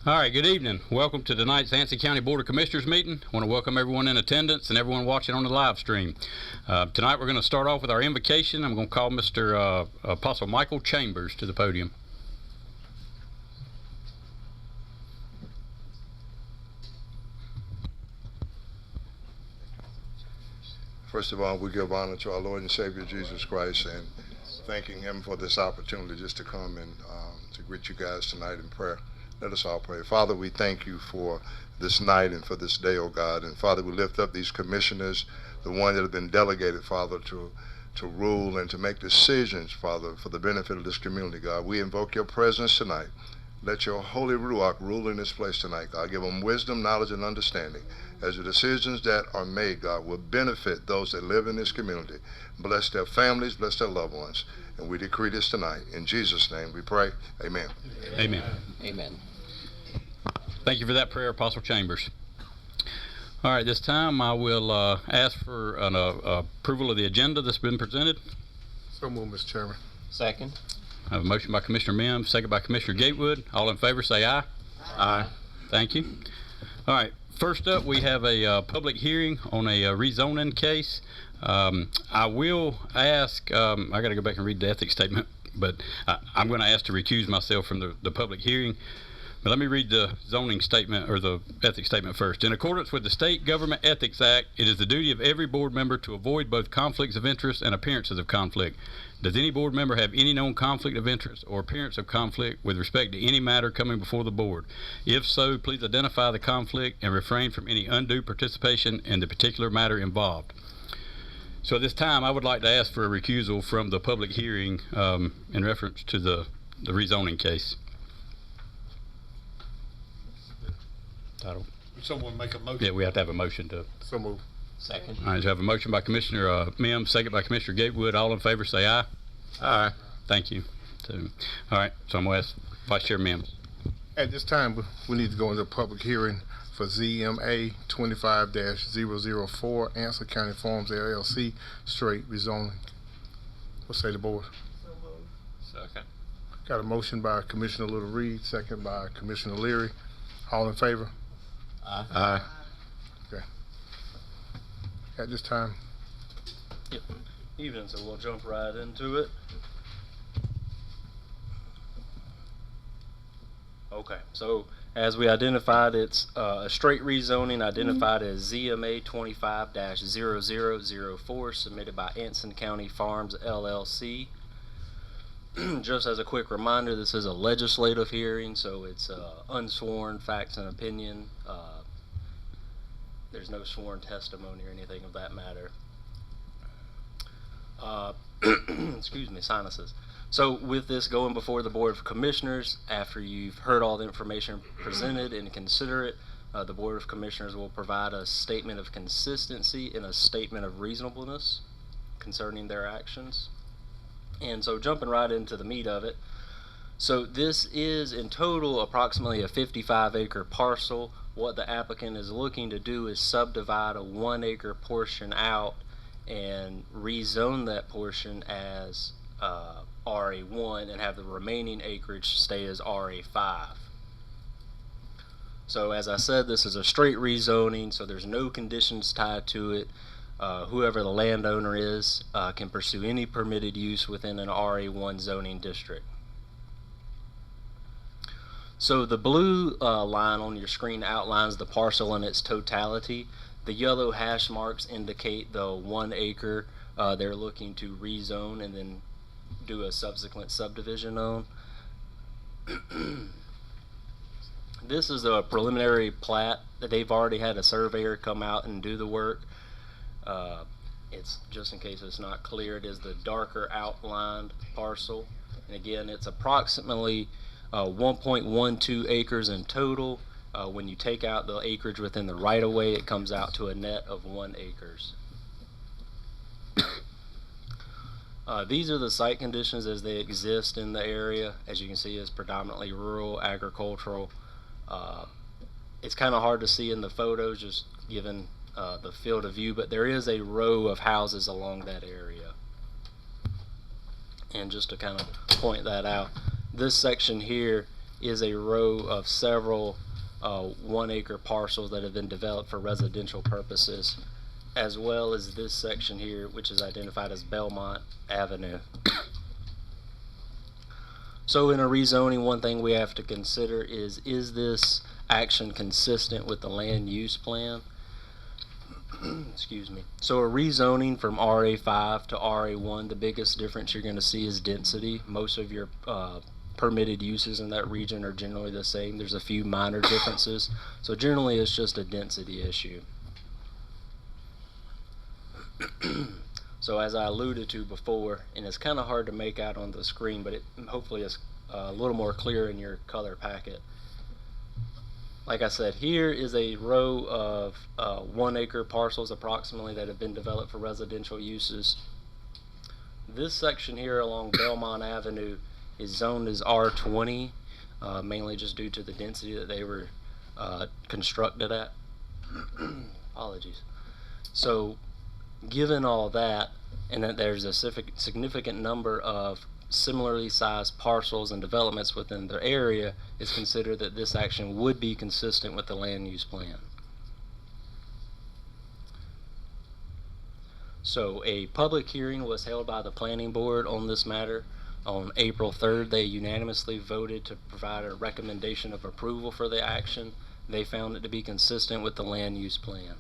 All right, good evening. Welcome to tonight's Anson County Board of Commissioners meeting. I want to welcome everyone in attendance and everyone watching on the live stream. Tonight we're going to start off with our invocation. I'm going to call Mr. Apostle Michael Chambers to the podium. First of all, we give honor to our Lord and Savior Jesus Christ and thanking Him for this opportunity just to come and to greet you guys tonight in prayer. Let us all pray. Father, we thank you for this night and for this day, oh God. And Father, we lift up these commissioners, the ones that have been delegated, Father, to rule and to make decisions, Father, for the benefit of this community, God. We invoke your presence tonight. Let your Holy Ruach rule in this place tonight, God. Give them wisdom, knowledge, and understanding as the decisions that are made, God, will benefit those that live in this community. Bless their families, bless their loved ones. And we decree this tonight. In Jesus' name we pray. Amen. Amen. Amen. Thank you for that prayer, Apostle Chambers. All right, this time I will ask for an approval of the agenda that's been presented. So moved, Mr. Chairman. Second. I have a motion by Commissioner Mims, second by Commissioner Gatewood. All in favor say aye. Aye. Thank you. All right, first up we have a public hearing on a rezoning case. I will ask, I got to go back and read the ethics statement, but I'm going to ask to recuse myself from the public hearing. But let me read the zoning statement or the ethics statement first. In accordance with the State Government Ethics Act, it is the duty of every board member to avoid both conflicts of interest and appearances of conflict. Does any board member have any known conflict of interest or appearance of conflict with respect to any matter coming before the board? If so, please identify the conflict and refrain from any undue participation in the particular matter involved. So at this time, I would like to ask for a recusal from the public hearing in reference to the rezoning case. Title. Someone make a motion. Yeah, we have to have a motion to. So moved. Second. All right, so I have a motion by Commissioner Mims, second by Commissioner Gatewood. All in favor say aye. Aye. Thank you. All right, so I'm going to ask Vice Chair Mims. At this time, we need to go into a public hearing for ZMA 25-004, Anson County Farms LLC, straight rezoning. What say the board? Second. Got a motion by Commissioner Little Reed, second by Commissioner Leary. All in favor? Aye. Aye. Okay. At this time, Yep. Evening, so we'll jump right into it. Okay, so as we identified, it's a straight rezoning identified as ZMA 25-0004 submitted by Anson County Farms LLC. Just as a quick reminder, this is a legislative hearing, so it's unsworn facts and opinion. There's no sworn testimony or anything of that matter. Excuse me, sinuses. So with this going before the Board of Commissioners, after you've heard all the information presented and consider it, the Board of Commissioners will provide a statement of consistency and a statement of reasonableness concerning their actions. And so jumping right into the meat of it, so this is in total approximately a 55-acre parcel. What the applicant is looking to do is subdivide a 1-acre portion out and rezone that portion as RA1 and have the remaining acreage stay as RA5. So as I said, this is a straight rezoning, so there's no conditions tied to it. Whoever the landowner is can pursue any permitted use within an RA1 zoning district. So the blue line on your screen outlines the parcel in its totality. The yellow hash marks indicate the 1 acre they're looking to rezone and then do a subsequent subdivision on. This is a preliminary plat that they've already had a surveyor come out and do the work. It's just in case it's not clear, it is the darker outlined parcel. And again, it's approximately 1.12 acres in total. When you take out the acreage within the right-of-way, it comes out to a net of 1 acre. These are the site conditions as they exist in the area. As you can see, it's predominantly rural, agricultural. It's kind of hard to see in the photos just given the field of view, but there is a row of houses along that area. And just to kind of point that out, this section here is a row of several 1 acre parcels that have been developed for residential purposes, as well as this section here, which is identified as Belmont Avenue. So in a rezoning, one thing we have to consider is this action consistent with the land use plan? Excuse me. So a rezoning from RA5 to RA1, the biggest difference you're going to see is density. Most of your permitted uses in that region are generally the same. There's a few minor differences. So generally it's just a density issue. So as I alluded to before, and it's kind of hard to make out on the screen, but it hopefully is a little more clear in your color packet. Like I said, here is a row of 1 acre parcels approximately that have been developed for residential uses. This section here along Belmont Avenue is zoned as R20, mainly just due to the density that they were constructed at. Apologies. So given all that, and that there's a significant number of similarly sized parcels and developments within the area, it's considered that this action would be consistent with the land use plan. So a public hearing was held by the planning board on this matter on April 3rd. They unanimously voted to provide a recommendation of approval for the action. They found it to be consistent with the land use plan.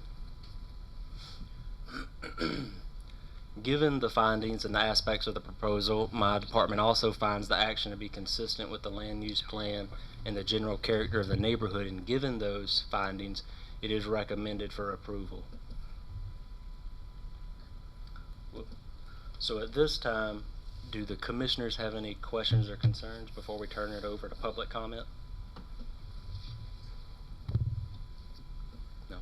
Given the findings and the aspects of the proposal, my department also finds the action to be consistent with the land use plan and the general character of the neighborhood, and given those findings, it is recommended for approval. So at this time, do the commissioners have any questions or concerns before we turn it over to public comment? No?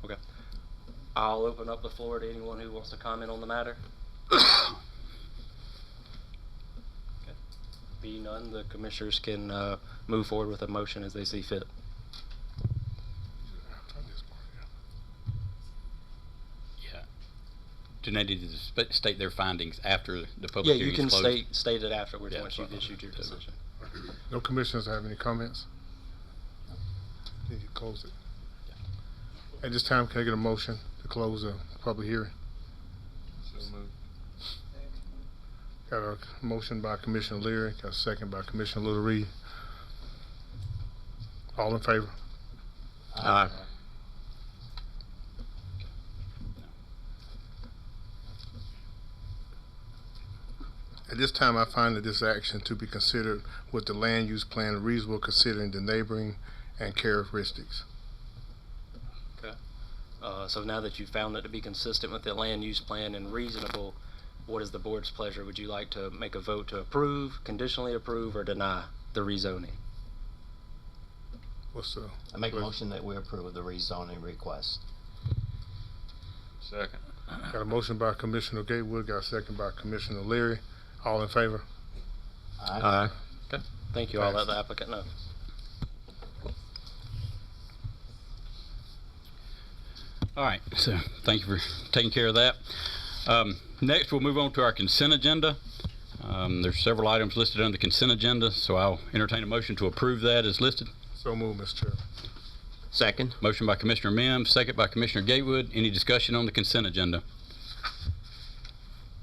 Okay. I'll open up the floor to anyone who wants to comment on the matter. Okay. Be none, the commissioners can move forward with a motion as they see fit. Yeah. Do they need to state their findings after the public Yeah, hearing you can is closed? state it afterwards Yeah, once you've issued your decision. No commissioners have any comments? Need to close it. At this time, can I get a motion to close the public hearing? Got a motion by Commissioner Leary, got a second by Commissioner Little Reed. All in favor? Aye. At this time, I find that this action to be considered with the land use plan reasonable considering the neighboring and characteristics. So now that you've found it to be consistent with the land use plan and reasonable, what is the board's pleasure? Would you like to make a vote to approve, conditionally approve, or deny the rezoning? What's the? I make a motion that we approve the rezoning request. Second. Got a motion by Commissioner Gatewood, got a second by Commissioner Leary. All in favor? Aye. Okay. Thank you. I'll let the applicant know. All right, so thank you for taking care of that. Next, we'll move on to our consent agenda. There's several items listed on the consent agenda, so I'll entertain a motion to approve that as listed. So moved, Mr. Chairman. Second. Motion by Commissioner Mims, second by Commissioner Gatewood. Any discussion on the consent agenda?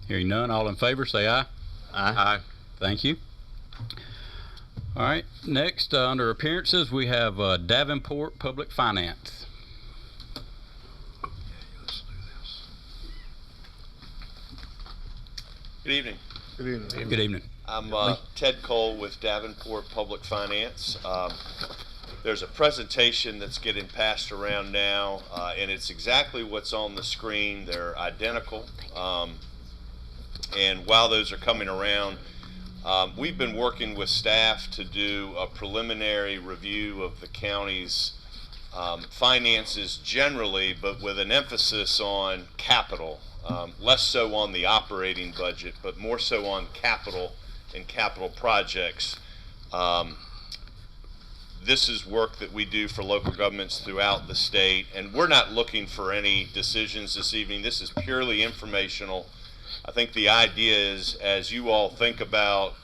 Hearing none, all in favor say aye. Aye. Thank you. All right, next, under appearances, we have Davenport Public Finance. Good evening. Good evening. Good evening. I'm Ted Cole with Davenport Public Finance. There's a presentation that's getting passed around now, and it's exactly what's on the screen. They're identical. And while those are coming around, we've been working with staff to do a preliminary review of the county's finances generally, but with an emphasis on capital. Less so on the operating budget, but more so on capital and capital projects. This is work that we do for local governments throughout the state, and we're not looking for any decisions this evening. This is purely informational. I think the idea is, as you all think about,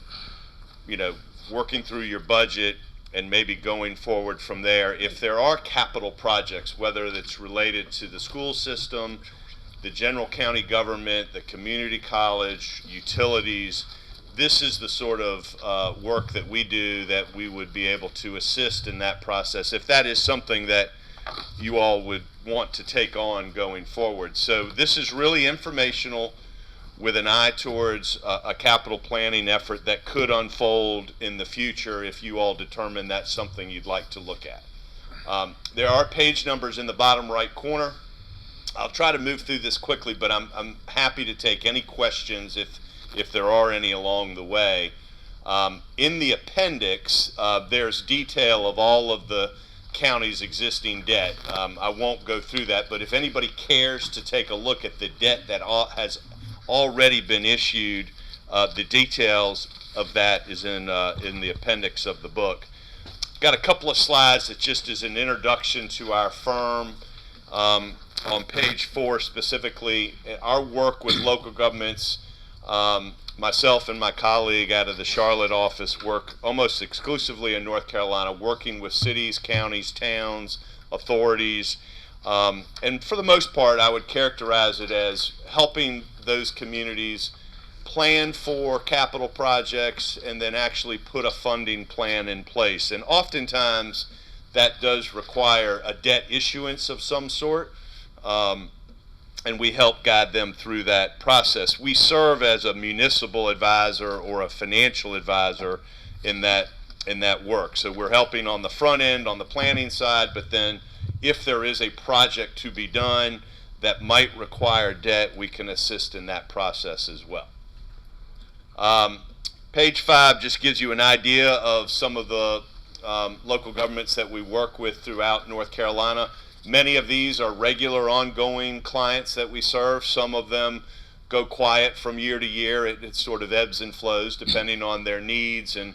working through your budget maybe going forward from there. If there are capital projects, whether that's related to the school system, the general county government, the community college, utilities, this is the sort of work that we do that we would be able to assist in that process if that is something that you all would want to take on going forward. So this is really informational with an eye towards a capital planning effort that could unfold in the future if you all determine that's something you'd like to look at. There are page numbers in the bottom right corner. I'll try to move through this quickly, but I'm happy to take any questions if there are any along the way. In the appendix, there's detail of all of the county's existing debt. I won't go through that, but if anybody cares to take a look at the debt that has already been issued, the details of that is in the appendix of the book. Got a couple of slides that just is an introduction to our firm. On page 4 specifically, our work with local governments, myself and my colleague out of the Charlotte office work almost exclusively in North Carolina, working with cities, counties, towns, authorities, and for the most part I would characterize it as helping those communities plan for capital projects and then actually put a funding plan in place. And oftentimes that does require a debt issuance of some sort. And we help guide them through that process. We serve as a municipal advisor or a financial advisor in that work. So we're helping on the front end, on the planning side, but then if there is a project to be done that might require debt, we can assist in that process as well. Page 5 just gives you an idea of some of the local governments that we work with throughout North Carolina. Many of these are regular, ongoing clients that we serve. Some of them go quiet from year to year. It sort of ebbs and flows depending on their needs and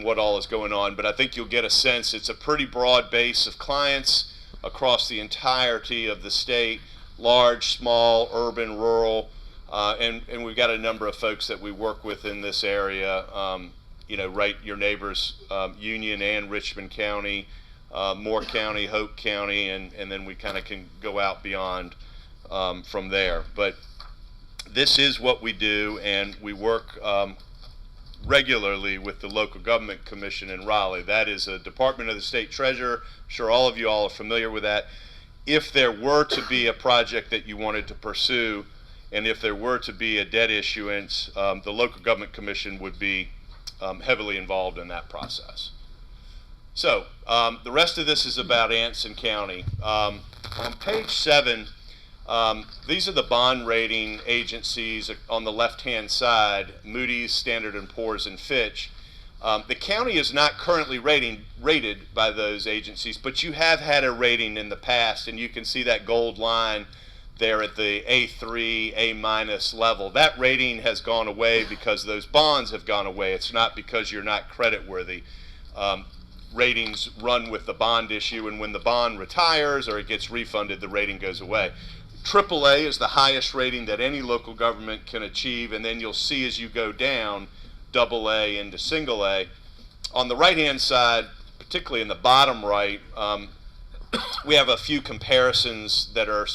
what all is going on. But I think you'll get a sense it's a pretty broad base of clients across the entirety of the state, large, small, urban, rural, and we've got a number of folks that we work with in this area, right, your neighbors, Union and Richmond County, Moore County, Hope County, and then we kind of can go out beyond from there. But this is what we do, and we work regularly with the Local Government Commission in Raleigh. That is a department of the state treasurer. I'm sure all of you all are familiar with that. If there were to be a project that you wanted to pursue, and if there were to be a debt issuance, the Local Government Commission would be heavily involved in that process. So the rest of this is about Anson County. On page 7, these are the bond rating agencies on the left-hand side, Moody's, Standard & Poor's, and Fitch. The county is not currently rated by those agencies, but you have had a rating in the past, and you can see that gold line there at the A3, A- level. That rating has gone away because those bonds have gone away. It's not because you're not creditworthy. Ratings run with the bond issue, and when the bond retires or it gets refunded, the rating goes away. AAA is the highest rating that any local government can achieve, and then you'll see as you go down, AA into single A. On the right-hand side, particularly in the bottom right, we have a few comparisons that are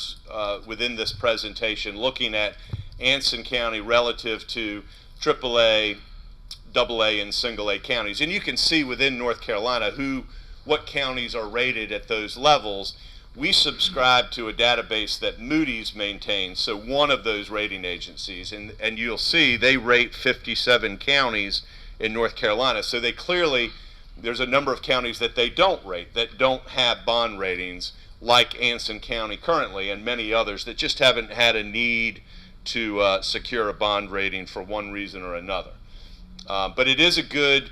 within this presentation looking at Anson County relative to AAA, AA, and single A counties. And you can see within North Carolina what counties are rated at those levels. We subscribe to a database that Moody's maintains, so one of those rating agencies, and you'll see they rate 57 counties in North Carolina. So they clearly, there's a number of counties that they don't rate, that don't have bond ratings, like Anson County currently, and many others that just haven't had a need to secure a bond rating for one reason or another. But it is a good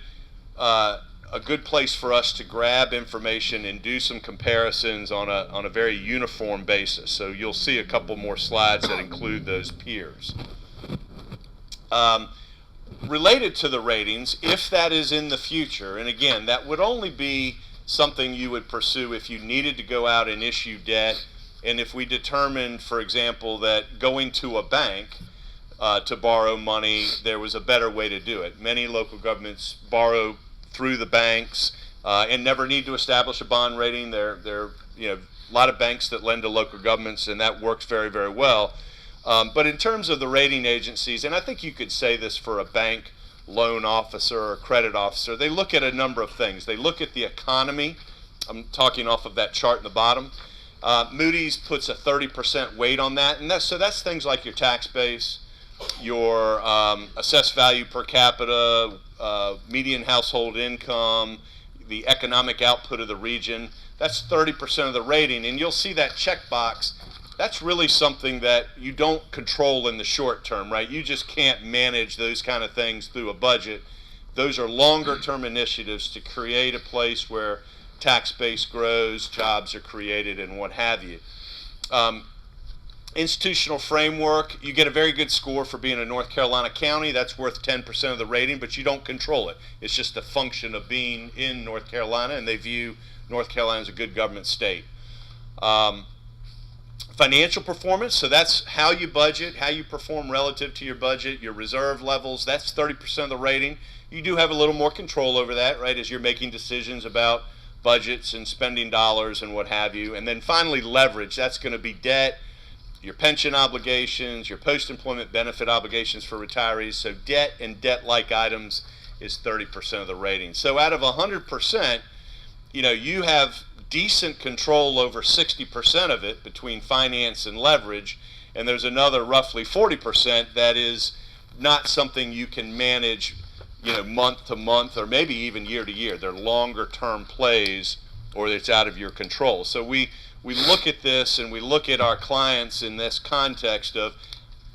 place for us to grab information and do some comparisons on a very uniform basis. So you'll see a couple more slides that include those peers. Related to the ratings, if that is in the future, and again, that would only be something you would pursue if you needed to go out and issue debt, and if we determined, for example, that going to a bank to borrow money, there was a better way to do it. Many local governments borrow through the banks. and never need to establish a bond rating. They're a lot of banks that lend to local governments, and that works very, very well. But in terms of the rating agencies, and I think you could say this for a bank loan officer or credit officer, they look at a number of things. They look at the economy. I'm talking off of that chart in the bottom. Moody's puts a 30% weight on that, and that's things like your tax base, your assessed value per capita, median household income, the economic output of the region. That's 30% of the rating, and you'll see that checkbox. That's really something that you don't control in the short term, right? You just can't manage those kind of things through a budget. Those are longer term initiatives to create a place where tax base grows, jobs are created, and what have you. Institutional framework, you get a very good score for being a North Carolina county. That's worth 10% of the rating, but you don't control it. It's just a function of being in North Carolina, and they view North Carolina as a good government state. Financial performance, so that's how you budget, how you perform relative to your budget, your reserve levels. That's 30% of the rating. You do have a little more control over that, right, as you're making decisions about budgets and spending dollars and what have you. And then finally, leverage. That's going to be debt, your pension obligations, your post-employment benefit obligations for retirees. So debt and debt-like items is 30% of the rating. So out of 100%, you have decent control over 60% of it between finance and leverage, and there's another roughly 40% that is not something you can manage month to month or maybe even year to year. They're longer term plays, or it's out of your control. So we look at this and we look at our clients in this context of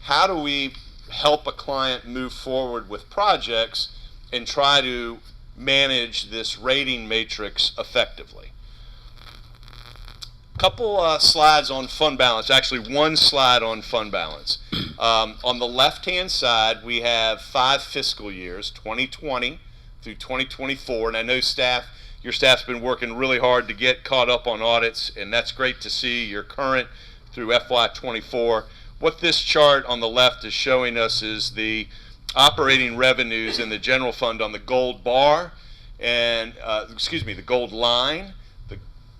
how do we help a client move forward with projects and try to manage this rating matrix effectively. Couple slides on fund balance, actually one slide on fund balance. On the left-hand side, we have 5 fiscal years, 2020 through 2024, and I know your staff's been working really hard to get caught up on audits, and that's great to see. You're current through FY24. What this chart on the left is showing us is the operating revenues in the general fund on the gold bar, and the gold line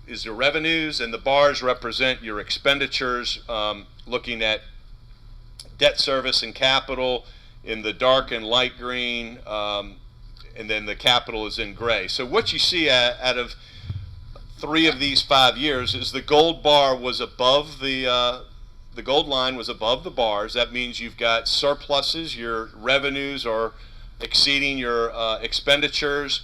is your revenues, and the bars represent your expenditures, looking at debt service and capital in the dark and light green, and then the capital is in gray. So what you see out of 3 of these 5 years is the gold bar was above the gold line was above the bars. That means you've got surpluses, your revenues are exceeding your expenditures.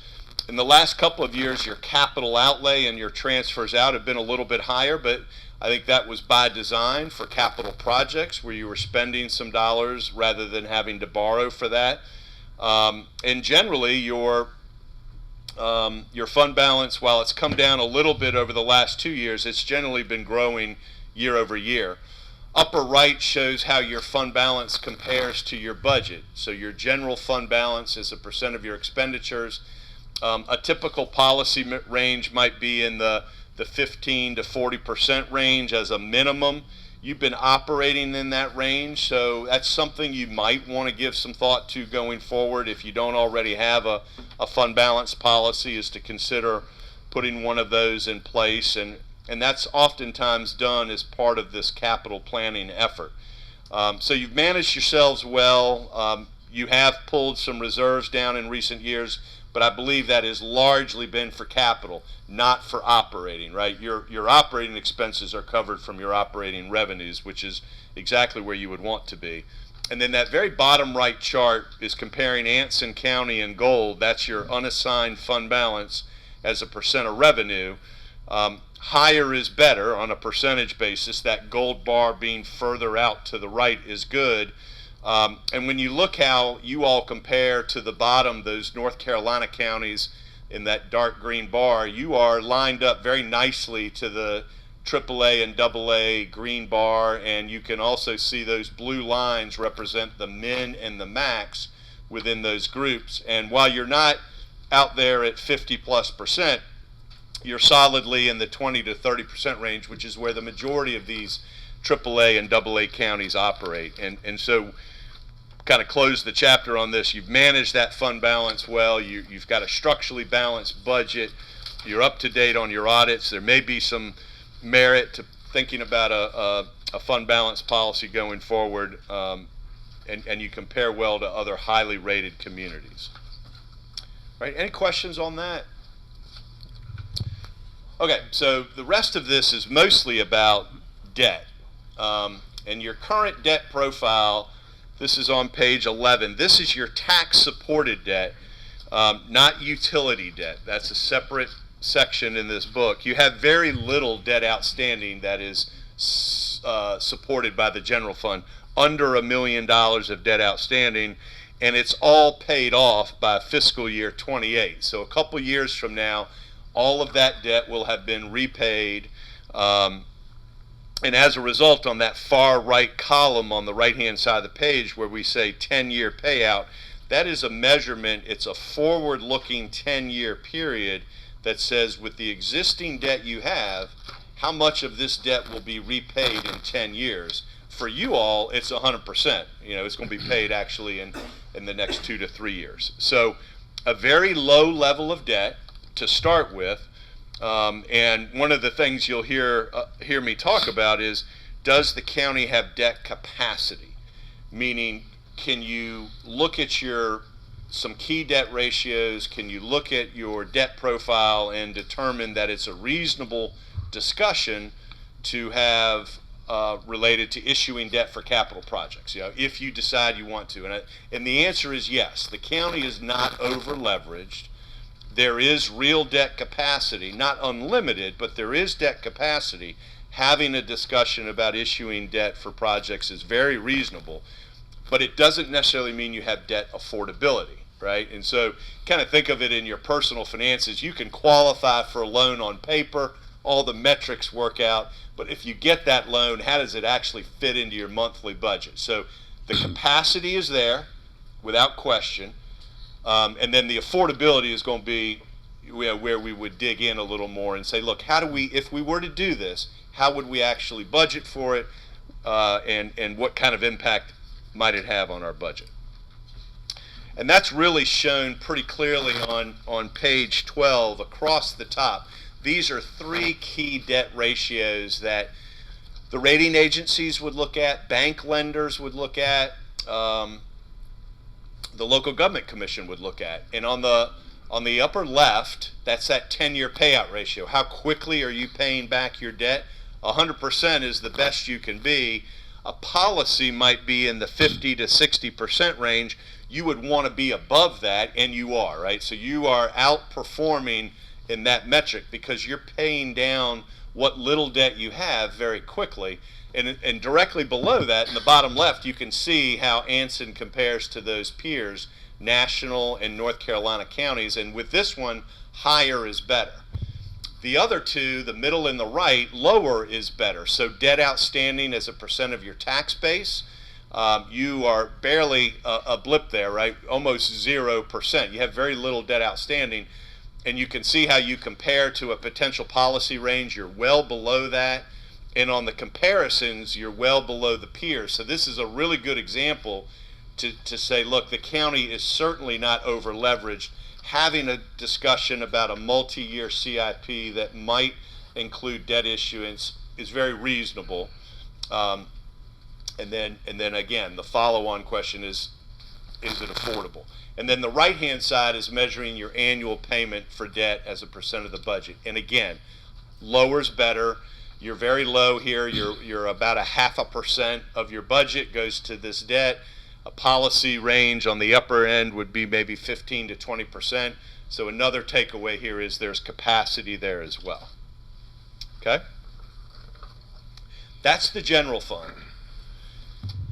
In the last couple of years, your capital outlay and your transfers out have been a little bit higher, but I think that was by design for capital projects where you were spending some dollars rather than having to borrow for that. And generally, your fund balance, while it's come down a little bit over the last 2 years, it's generally been growing year over year. Upper right shows how your fund balance compares to your budget. So your general fund balance is a percent of your expenditures. A typical policy range might be in the 15 to 40% range as a minimum. You've been operating in that range, so that's something you might want to give some thought to going forward if you don't already have a fund balance policy, is to consider putting one of those in place, and that's oftentimes done as part of this capital planning effort. So you've managed yourselves well. You have pulled some reserves down in recent years, but I believe that has largely been for capital, not for operating, right? Your operating expenses are covered from your operating revenues, which is exactly where you would want to be. And then that very bottom right chart is comparing Anson County and gold. That's your unassigned fund balance as a percent of revenue. Higher is better on a percentage basis. That gold bar being further out to the right is good. And when you look how you all compare to the bottom, those North Carolina counties in that dark green bar, you are lined up very nicely to the AAA and AA green bar, and you can also see those blue lines represent the min and the max within those groups. And while you're not out there at 50+%, you're solidly in the 20 to 30% range, which is where the majority of these AAA and AA counties operate. And so kind of close the chapter on this. You've managed that fund balance well. You've got a structurally balanced budget. You're up to date on your audits. There may be some merit to thinking about a fund balance policy going forward, and you compare well to other highly rated communities. Right? Any questions on that? Okay, so the rest of this is mostly about debt. And your current debt profile, this is on page 11. This is your tax-supported debt, not utility debt. That's a separate section in this book. You have very little debt outstanding that is supported by the general fund, under $1 million of debt outstanding, and it's all paid off by fiscal year 28. So a couple years from now, all of that debt will have been repaid, and as a result, on that far right column on the right-hand side of the page where we say 10-year payout, that is a measurement. It's a forward-looking 10-year period that says with the existing debt you have, how much of this debt will be repaid in 10 years. For you all, it's 100%. You know, it's going to be paid actually in the next 2 to 3 years. So a very low level of debt to start with. And one of the things you'll hear me talk about is, does the county have debt capacity? Meaning, can you look at some key debt ratios? Can you look at your debt profile and determine that it's a reasonable discussion to have related to issuing debt for capital projects? You know, if you decide you want to, and the answer is yes. The county is not over leveraged. There is real debt capacity, not unlimited, but there is debt capacity. Having a discussion about issuing debt for projects is very reasonable, but it doesn't necessarily mean you have debt affordability, right? And so kind of think of it in your personal finances. You can qualify for a loan on paper, all the metrics work out, but if you get that loan, how does it actually fit into your monthly budget? So the capacity is there, without question. And then the affordability is going to be where we would dig in a little more and say, look, if we were to do this, how would we actually budget for it, and what kind of impact might it have on our budget? And that's really shown pretty clearly on page 12 across the top. These are 3 key debt ratios that the rating agencies would look at, bank lenders would look at, the local government commission would look at. And on the upper left, that's that 10-year payout ratio. How quickly are you paying back your debt? 100% is the best you can be. A policy might be in the 50 to 60% range. You would want to be above that, and you are, right? So you are outperforming in that metric because you're paying down what little debt you have very quickly. And directly below that, in the bottom left, you can see how Anson compares to those peers, National and North Carolina counties. And with this one, higher is better. The other two, the middle and the right, lower is better. So debt outstanding as a percent of your tax base, you are barely a blip there, right? Almost 0%. You have very little debt outstanding. And you can see how you compare to a potential policy range. You're well below that. And on the comparisons, you're well below the peers. So this is a really good example to say, look, the county is certainly not over leveraged. Having a discussion about a multi-year CIP that might include debt issuance is very reasonable. And then again, the follow-on question is it affordable? And then the right-hand side is measuring your annual payment for debt as a percent of the budget. And again, lower's better. You're very low here. You're about 0.5% of your budget goes to this debt. A policy range on the upper end would be maybe 15 to 20%. So another takeaway here is there's capacity there as well. Okay? That's the general fund.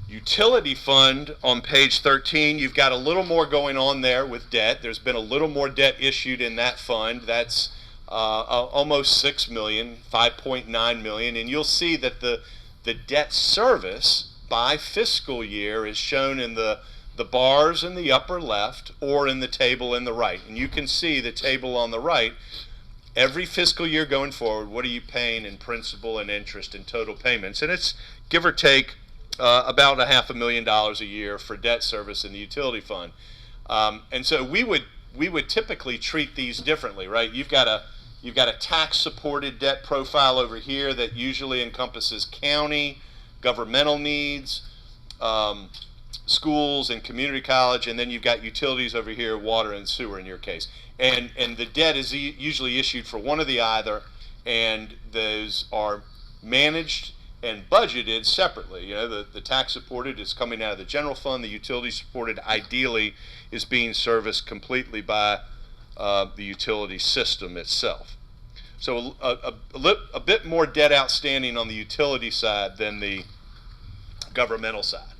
Utility fund on page 13, you've got a little more going on there with debt. There's been a little more debt issued in that fund. That's almost $6 million, $5.9 million, and you'll see that the debt service by fiscal year is shown in the bars in the upper left or in the table in the right. And you can see the table on the right, every fiscal year going forward, what are you paying in principal and interest and total payments? And it's give or take about $500,000 a year for debt service in the utility fund. And so we would typically treat these differently, right? You've got You've got a tax-supported debt profile over here that usually encompasses county, governmental needs, schools and community college, and then you've got utilities over here, water and sewer in your case. And the debt is usually issued for one or the other, and those are managed and budgeted separately. You know, the tax supported is coming out of the general fund. The utility supported ideally is being serviced completely by the utility system itself. So a bit more debt outstanding on the utility side than the governmental side.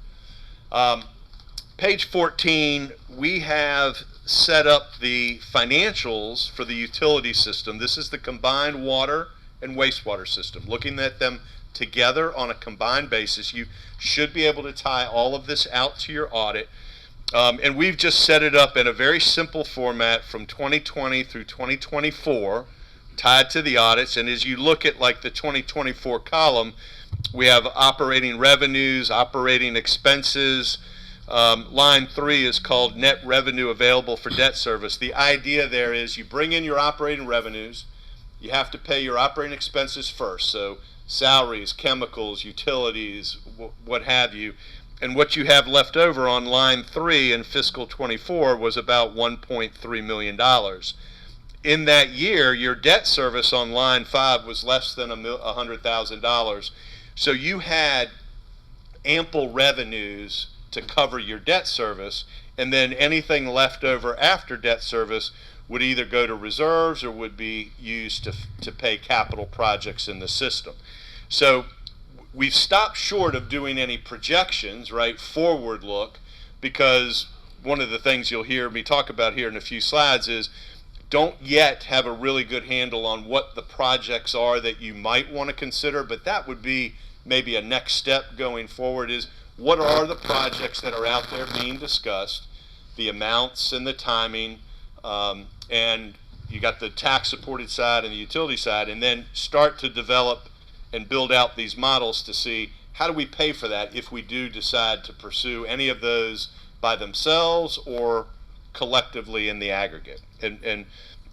Page 14, we have set up the financials for the utility system. This is the combined water and wastewater system. Looking at them together on a combined basis, you should be able to tie all of this out to your audit. And we've just set it up in a very simple format from 2020 through 2024, tied to the audits. And as you look at like the 2024 column, we have operating revenues, operating expenses. Line 3 is called net revenue available for debt service. The idea there is you bring in your operating revenues, you have to pay your operating expenses first, so salaries, chemicals, utilities, what have you. And what you have left over on line 3 in fiscal 24 was about $1.3 million. In that year, your debt service on line 5 was less than $100,000. So you had ample revenues to cover your debt service, and then anything left over after debt service would either go to reserves or would be used to pay capital projects in the system. So we've stopped short of doing any projections, right, forward look, because one of the things you'll hear me talk about here in a few slides is don't yet have a really good handle on what the projects are that you might want to consider, but that would be maybe a next step going forward is what are the projects that are out there being discussed, the amounts and the timing, and you got the tax supported side and the utility side, and then start to develop and build out these models to see how do we pay for that if we do decide to pursue any of those by themselves or collectively in the aggregate. And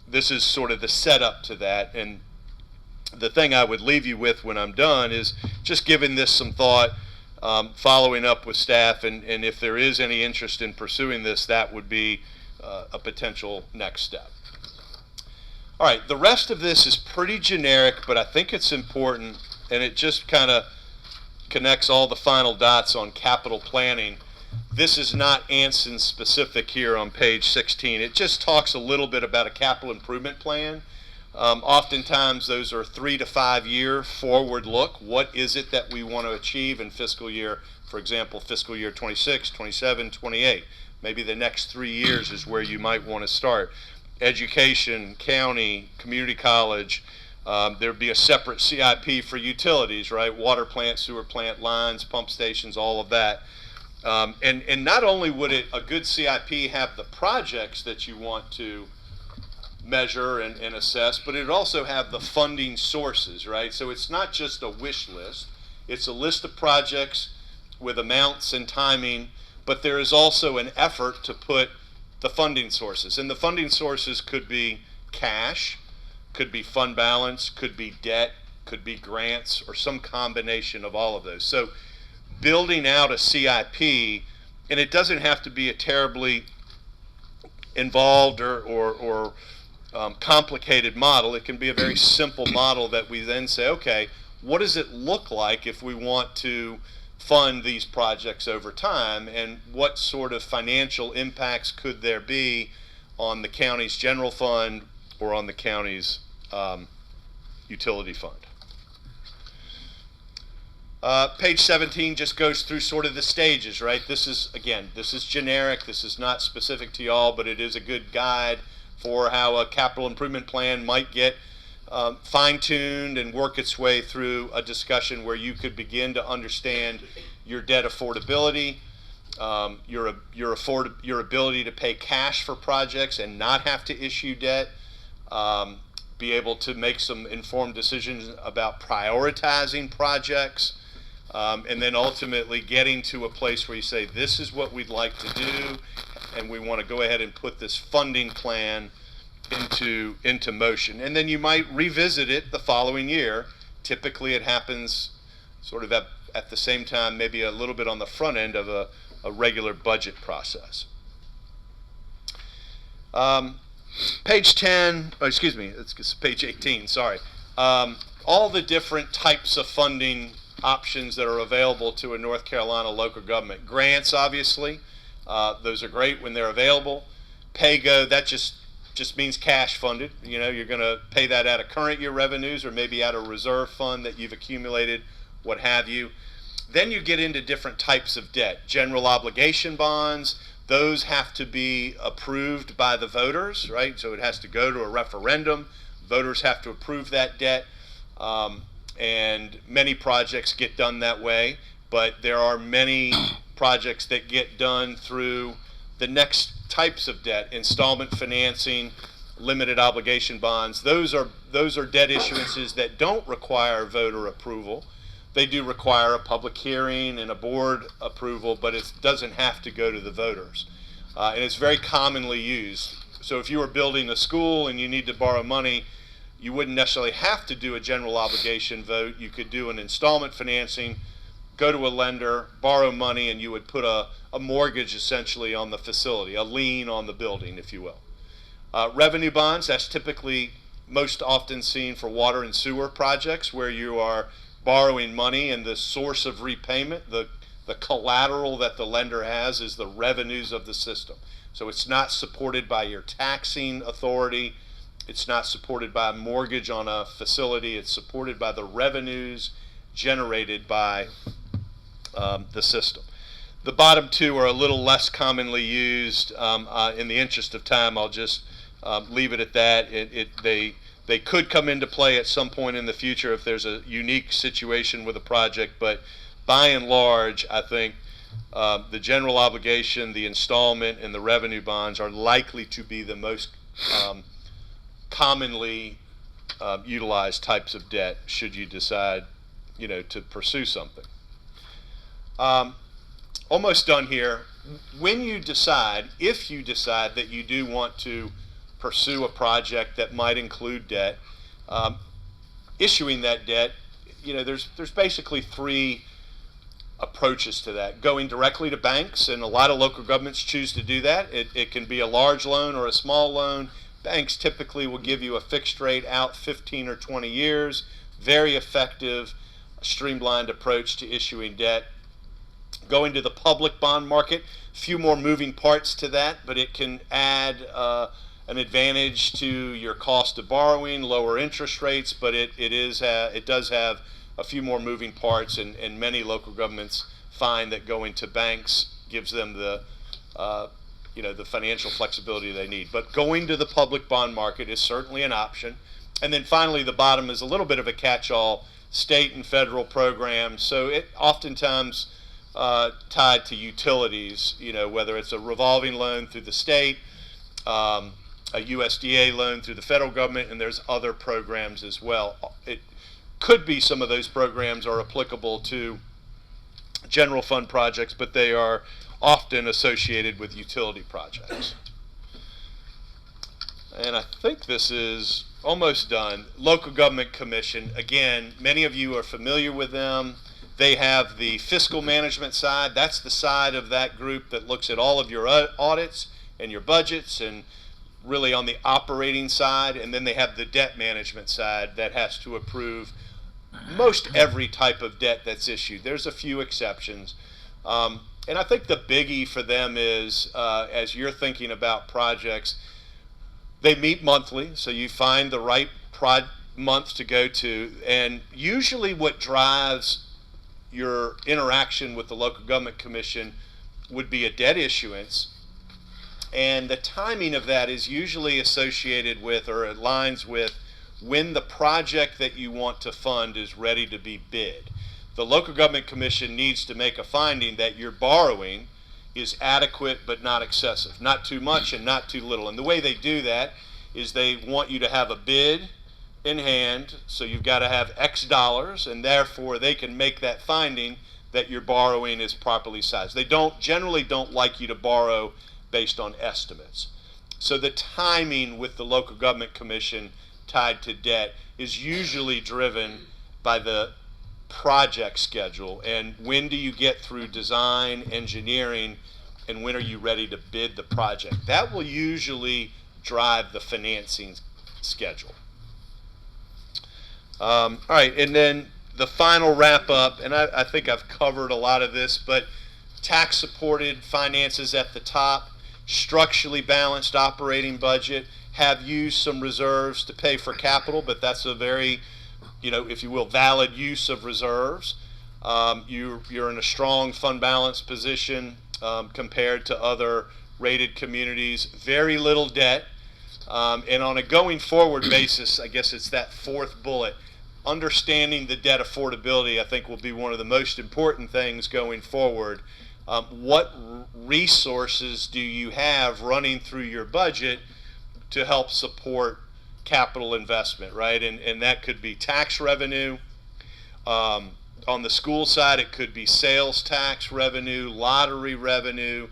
this is sort of the setup to that. And the thing I would leave you with when I'm done is just giving this some thought, following up with staff, and if there is any interest in pursuing this, that would be a potential next step. All right, the rest of this is pretty generic, but I think it's important, and it just kind of connects all the final dots on capital planning. This is not Anson specific here on page 16. It just talks a little bit about a capital improvement plan. Oftentimes those are 3 to 5 year forward look. What is it that we want to achieve in fiscal year, for example, fiscal year 26, 27, 28. Maybe the next 3 years is where you might want to start. Education, county, community college, there'd be a separate CIP for utilities, right? Water plant, sewer plant, lines, pump stations, all of that. And not only would a good CIP have the projects that you want to measure and assess, but it also have the funding sources, right? So it's not just a wish list. It's a list of projects with amounts and timing, but there is also an effort to put the funding sources. And the funding sources could be cash, could be fund balance, could be debt, could be grants, or some combination of all of those. So building out a CIP, and it doesn't have to be a terribly involved or complicated model. It can be a very simple model that we then say, okay, what does it look like if we want to fund these projects over time, and what sort of financial impacts could there be on the county's general fund or on the county's utility fund. Page 17 just goes through sort of the stages, right? This is, again, this is generic. This is not specific to y'all, but it is a good guide for how a capital improvement plan might get fine-tuned and work its way through a discussion where you could begin to understand your debt affordability, your ability to pay cash for projects and not have to issue debt, be able to make some informed decisions about prioritizing projects, and then ultimately getting to a place where you say, this is what we'd like to do, and we want to go ahead and put this funding plan into motion. And then you might revisit it the following year. Typically it happens sort of at the same time, maybe a little bit on the front end of a regular budget process. Page 10, oh, excuse me, it's page 18, sorry. All the different types of funding options that are available to a North Carolina local government. Grants, obviously, those are great when they're available. Pay-go, that just means cash funded. You know, you're going to pay that out of current year revenues or maybe out of reserve fund that you've accumulated, what have you. Then you get into different types of debt. General obligation bonds, those have to be approved by the voters, right? So it has to go to a referendum. Voters have to approve that debt. And many projects get done that way, but there are many projects that get done through the next types of debt: installment financing, limited obligation bonds. Those are debt issuances that don't require voter approval. They do require a public hearing and a board approval, but it doesn't have to go to the voters. And it's very commonly used. So if you were building a school and you need to borrow money, you wouldn't necessarily have to do a general obligation vote. You could do an installment financing, go to a lender, borrow money, and you would put a mortgage essentially on the facility, a lien on the building, if you will. Revenue bonds, that's typically most often seen for water and sewer projects where you are borrowing money and the source of repayment, the collateral that the lender has is the revenues of the system. So it's not supported by your taxing authority. It's not supported by a mortgage on a facility. It's supported by the revenues generated by the system. The bottom two are a little less commonly used. In the interest of time, I'll just leave it at that. They could come into play at some point in the future if there's a unique situation with a project, but by and large, I think the general obligation, the installment, and the revenue bonds are likely to be the most commonly utilized types of debt should you decide, to pursue something. Almost done here. When you decide, if you decide that you do want to pursue a project that might include debt, issuing that debt, there's basically three approaches to that. Going directly to banks, and a lot of local governments choose to do that. It can be a large loan or a small loan. Banks typically will give you a fixed rate out 15 or 20 years. Very effective, streamlined approach to issuing debt. Going to the public bond market, a few more moving parts to that, but it can add an advantage to your cost of borrowing, lower interest rates, but it does have a few more moving parts, and many local governments find that going to banks gives them the financial flexibility they need. But going to the public bond market is certainly an option. And then finally, the bottom is a little bit of a catch-all: state and federal programs. So it oftentimes tied to utilities, whether it's a revolving loan through the state, a USDA loan through the federal government, and there's other programs as well. It could be some of those programs are applicable to general fund projects, but they are often associated with utility projects. And I think this is almost done. Local Government Commission, again, many of you are familiar with them. They have the fiscal management side. That's the side of that group that looks at all of your audits and your budgets and really on the operating side. And then they have the debt management side that has to approve most every type of debt that's issued. There's a few exceptions. And I think the biggie for them is, as you're thinking about projects, they meet monthly, so you find the right month to go to. And usually what drives your interaction with the Local Government Commission would be a debt issuance. And the timing of that is usually associated with or aligns with when the project that you want to fund is ready to be bid. The Local Government Commission needs to make a finding that your borrowing is adequate but not excessive, not too much and not too little. And the way they do that is they want you to have a bid in hand, so you've got to have X dollars, and therefore they can make that finding that your borrowing is properly sized. They generally don't like you to borrow based on estimates. So the timing with the local government commission tied to debt is usually driven by the project schedule, and when do you get through design, engineering, and when are you ready to bid the project. That will usually drive the financing schedule. All right, and then the final wrap up, and I think I've covered a lot of this, but tax supported finances at the top, structurally balanced operating budget, have used some reserves to pay for capital, but that's a very, if you will, valid use of reserves. You're in a strong fund balance position compared to other rated communities. Very little debt. And on a going forward basis, I guess it's that fourth bullet. Understanding the debt affordability, I think, will be one of the most important things going forward. What resources do you have running through your budget to help support capital investment, right? And that could be tax revenue. On the school side, it could be sales tax revenue, lottery revenue,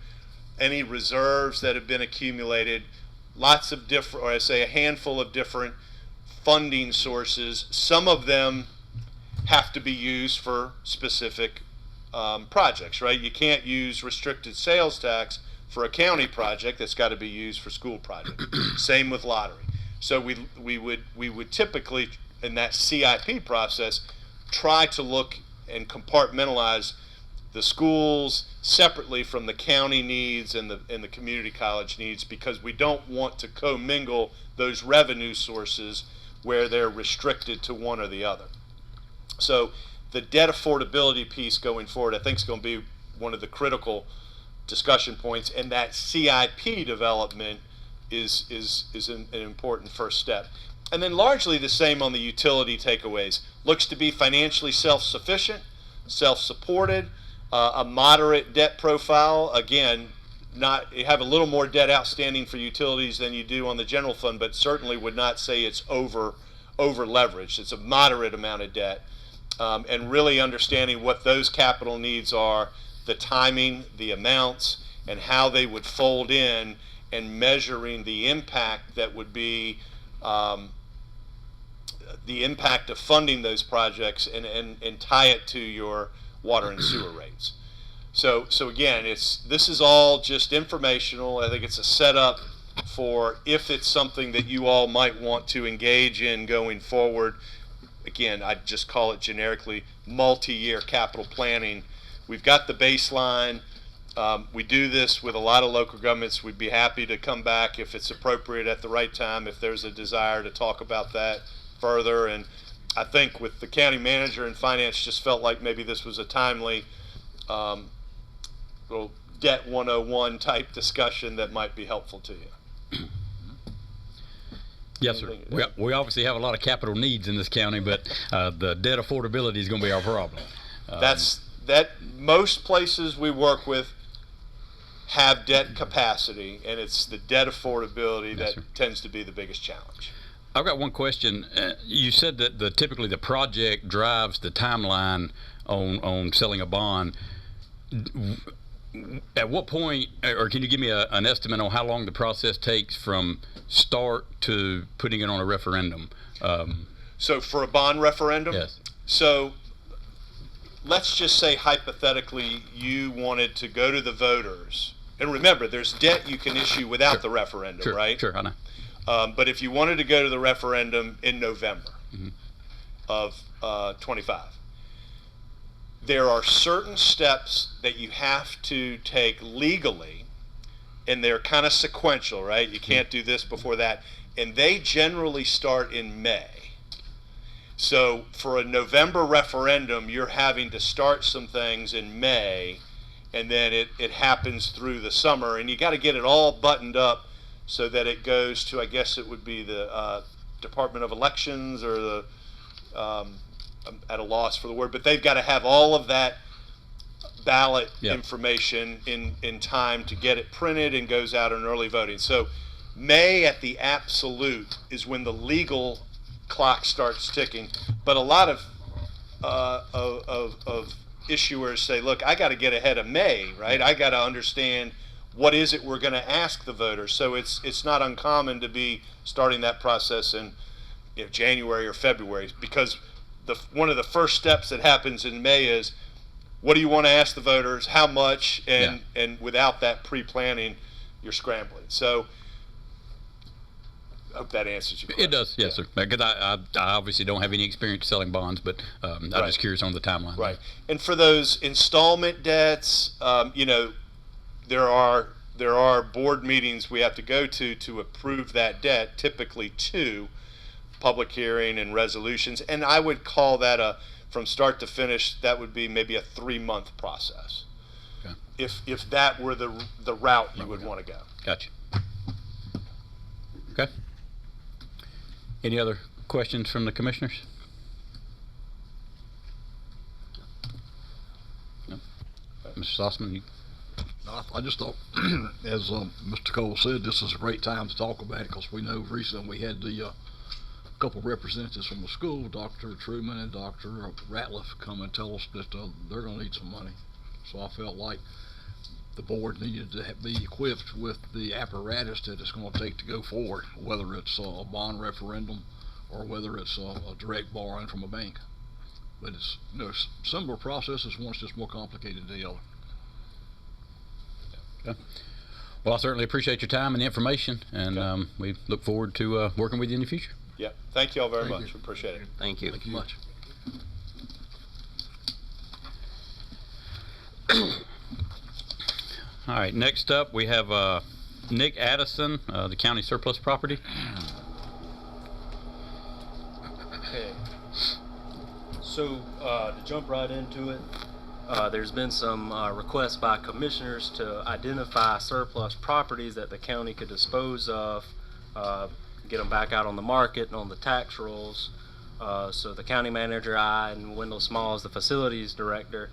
any reserves that have been accumulated, lots of different, or I say a handful of different funding sources. Some of them have to be used for specific projects, right? You can't use restricted sales tax for a county project. That's got to be used for school projects. Same with lottery. So we would typically, in that CIP process, try to look and compartmentalize the schools separately from the county needs and the community college needs, because we don't want to commingle those revenue sources where they're restricted to one or the other. So the debt affordability piece going forward, I think, is going to be one of the critical discussion points, and that CIP development is an important first step. And then largely the same on the utility takeaways. Looks to be financially self-sufficient, self-supported, a moderate debt profile. Again, you have a little more debt outstanding for utilities than you do on the general fund, but certainly would not say it's over leveraged. It's a moderate amount of debt. And really understanding what those capital needs are, the timing, the amounts, and how they would fold in, and measuring the impact that would be the impact of funding those projects and tie it to your water and sewer rates. So again, this is all just informational. I think it's a setup for if it's something that you all might want to engage in going forward. Again, I'd just call it generically multi-year capital planning. We've got the baseline. We do this with a lot of local governments. We'd be happy to come back if it's appropriate at the right time, if there's a desire to talk about that further. And I think with the county manager and finance, just felt like maybe this was a timely little debt 101 type discussion that might be helpful to you. Yes, sir. We obviously have a lot of capital needs in this county, but the debt affordability is going to be our problem. That most places we work with have debt capacity, and it's the debt affordability that tends to be the biggest challenge. I've got one question. You said that typically the project drives the timeline on selling a bond. At what point, or can you give me an estimate on how long the process takes from start to putting it on a referendum? So for a bond referendum? Yes. So let's just say hypothetically you wanted to go to the voters. And remember, there's debt you can issue without the referendum, right? Sure, I know. But if you wanted to go to the referendum in November of 25, there are certain steps that you have to take legally, and they're kind of sequential, right? You can't do this before that. And they generally start in May. So for a November referendum, you're having to start some things in May, and then it happens through the summer, and you got to get it all buttoned up so that it goes to, I guess it would be the Department of Elections, or the I'm at a loss for the word, but they've got to have all of that ballot information in time to get it printed and goes out in early voting. So May at the absolute is when the legal clock starts ticking. But a lot of issuers say, look, I got to get ahead of May, right? I got to understand what is it we're going to ask the voters. So it's not uncommon to be starting that process in January or February, because one of the first steps that happens in May is, what do you want to ask the voters, how much, and without that pre-planning, you're scrambling. So I hope that answers your question. It does, yes, sir. Because I obviously don't have any experience selling bonds, but I'm just curious on the timeline. Right. And for those installment debts, there are board meetings we have to go to approve that debt, typically 2, public hearing and resolutions. And I would call that from start to finish, that would be maybe a 3-month process. Okay. If that were the route you would want to go. Gotcha. Okay. Any other questions from the commissioners? No. Mr. Sossman, you. I just thought, as Mr. Cole said, this is a great time to talk about it, because we know recently we had the couple representatives from the school, Dr. Truman and Dr. Ratliff, come and tell us that they're going to need some money. So I felt like the board needed to be equipped with the apparatus that it's going to take to go forward, whether it's a bond referendum or whether it's a direct borrowing from a bank. But it's similar processes, one's just more complicated than the other. Okay. Well, I certainly appreciate your time and the information, and we look forward to working with you in the future. Yeah. Thank you all very Thank much. you. We appreciate it. Thank you. Thank you much. All right, next up we have Nick Addison, the county surplus property. Okay. So to jump right into it, there's been some requests by commissioners to identify surplus properties that the county could dispose of, get them back out on the market and on the tax rolls. So the county manager, I, and Wendell Smalls, the facilities director,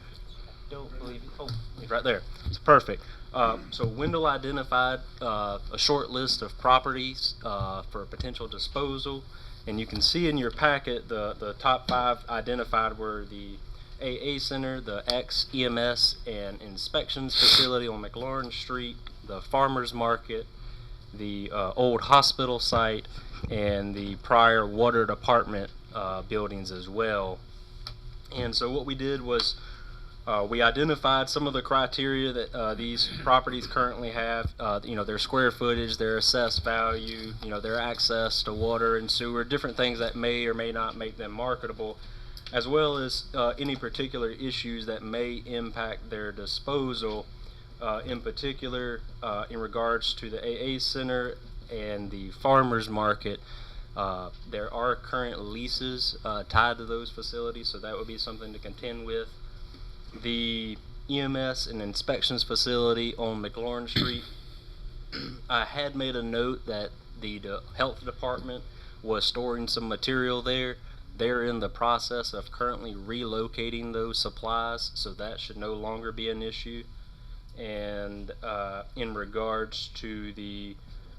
don't believe it. Oh, he's right there. It's perfect. So Wendell identified a short list of properties for potential disposal, and you can see in your packet the top 5 identified were the AA Center, the ex-EMS and Inspections Facility on McLaurin Street, the Farmers Market, the old hospital site, and the prior water department buildings as well. And so what we did was we identified some of the criteria that these properties currently have, their square footage, their assessed value, their access to water and sewer, different things that may or may not make them marketable, as well as any particular issues that may impact their disposal, in particular in regards to the AA Center and the Farmers Market. There are current leases tied to those facilities, so that would be something to contend with. The EMS and Inspections Facility on McLaurin Street, I had made a note that the health department was storing some material there. They're in the process of currently relocating those supplies, so that should no longer be an issue. And in regards to the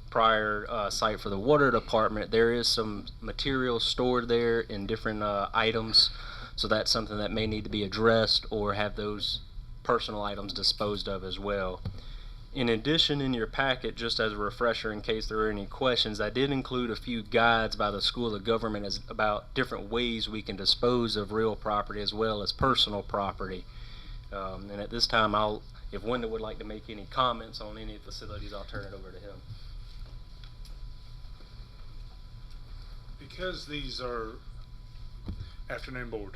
prior site for the water department, there is some material stored there in different items, so that's something that may need to be addressed or have those personal items disposed of as well. In addition, in your packet, just as a refresher in case there are any questions, I did include a few guides by the School of Government about different ways we can dispose of real property as well as personal property. And at this time, if Wendell would like to make any comments on any facilities, I'll turn it over to him. Because these are afternoon board,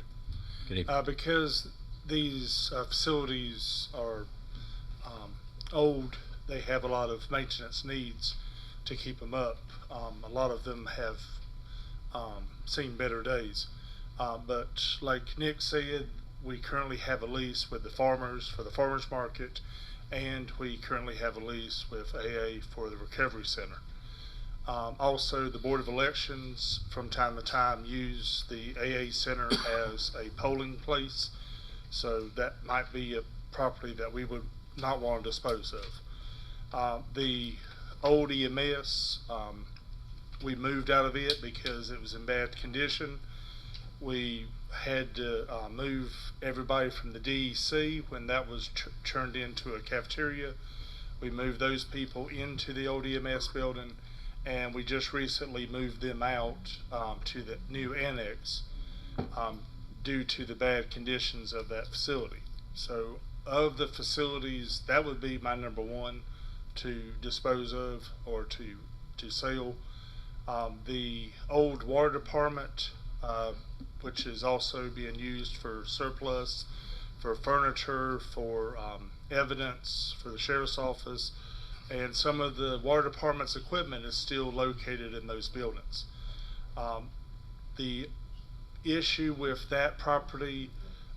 Good evening. because these facilities are old, they have a lot of maintenance needs to keep them up. A lot of them have seen better days, but like Nick said, we currently have a lease with the farmers for the farmers market, and we currently have a lease with AA for the recovery center. Also, the Board of Elections from time to time use the AA Center as a polling place, so that might be a property that we would not want to dispose of. The old EMS, we moved out of it because it was in bad condition. We had to move everybody from the DEC when that was turned into a cafeteria. We moved those people into the old EMS building, and we just recently moved them out to the new annex due to the bad conditions of that facility. So of the facilities, that would be my number one to dispose of or to sell. The old water department, which is also being used for surplus, for furniture, for evidence, for the sheriff's office, and some of the water department's equipment is still located in those buildings. The issue with that property,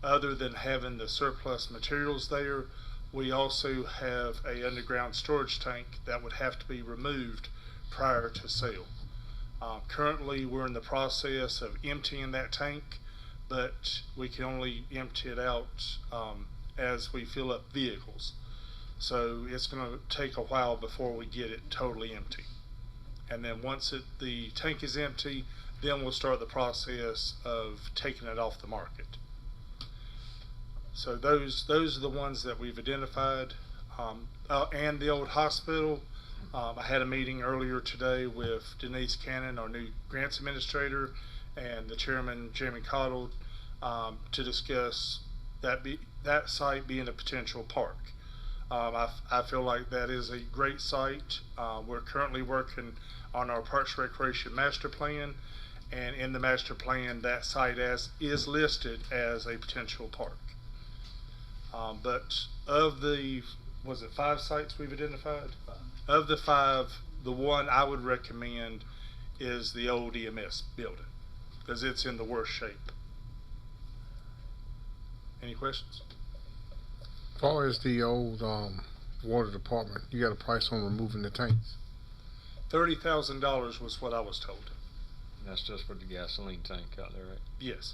other than having the surplus materials there, we also have a underground storage tank that would have to be removed prior to sale. Currently, we're in the process of emptying that tank, but we can only empty it out as we fill up vehicles. So it's going to take a while before we get it totally empty. And then once the tank is empty, then we'll start the process of taking it off the market. So those are the ones that we've identified. And the old hospital, I had a meeting earlier today with Denise Cannon, our new grants administrator, and the chairman, Jamie Cottle, to discuss that site being a potential park. I feel like that is a great site. We're currently working on our Parks Recreation Master Plan, and in the master plan, that site is listed as a potential park. But of the, was it 5 sites we've identified? 5. Of the 5, the one I would recommend is the old EMS building, because it's in the worst shape. Any questions? As far as the old water department, you got a price on removing the tanks? $30,000 was what I was told. That's just for the gasoline tank out there, right? Yes.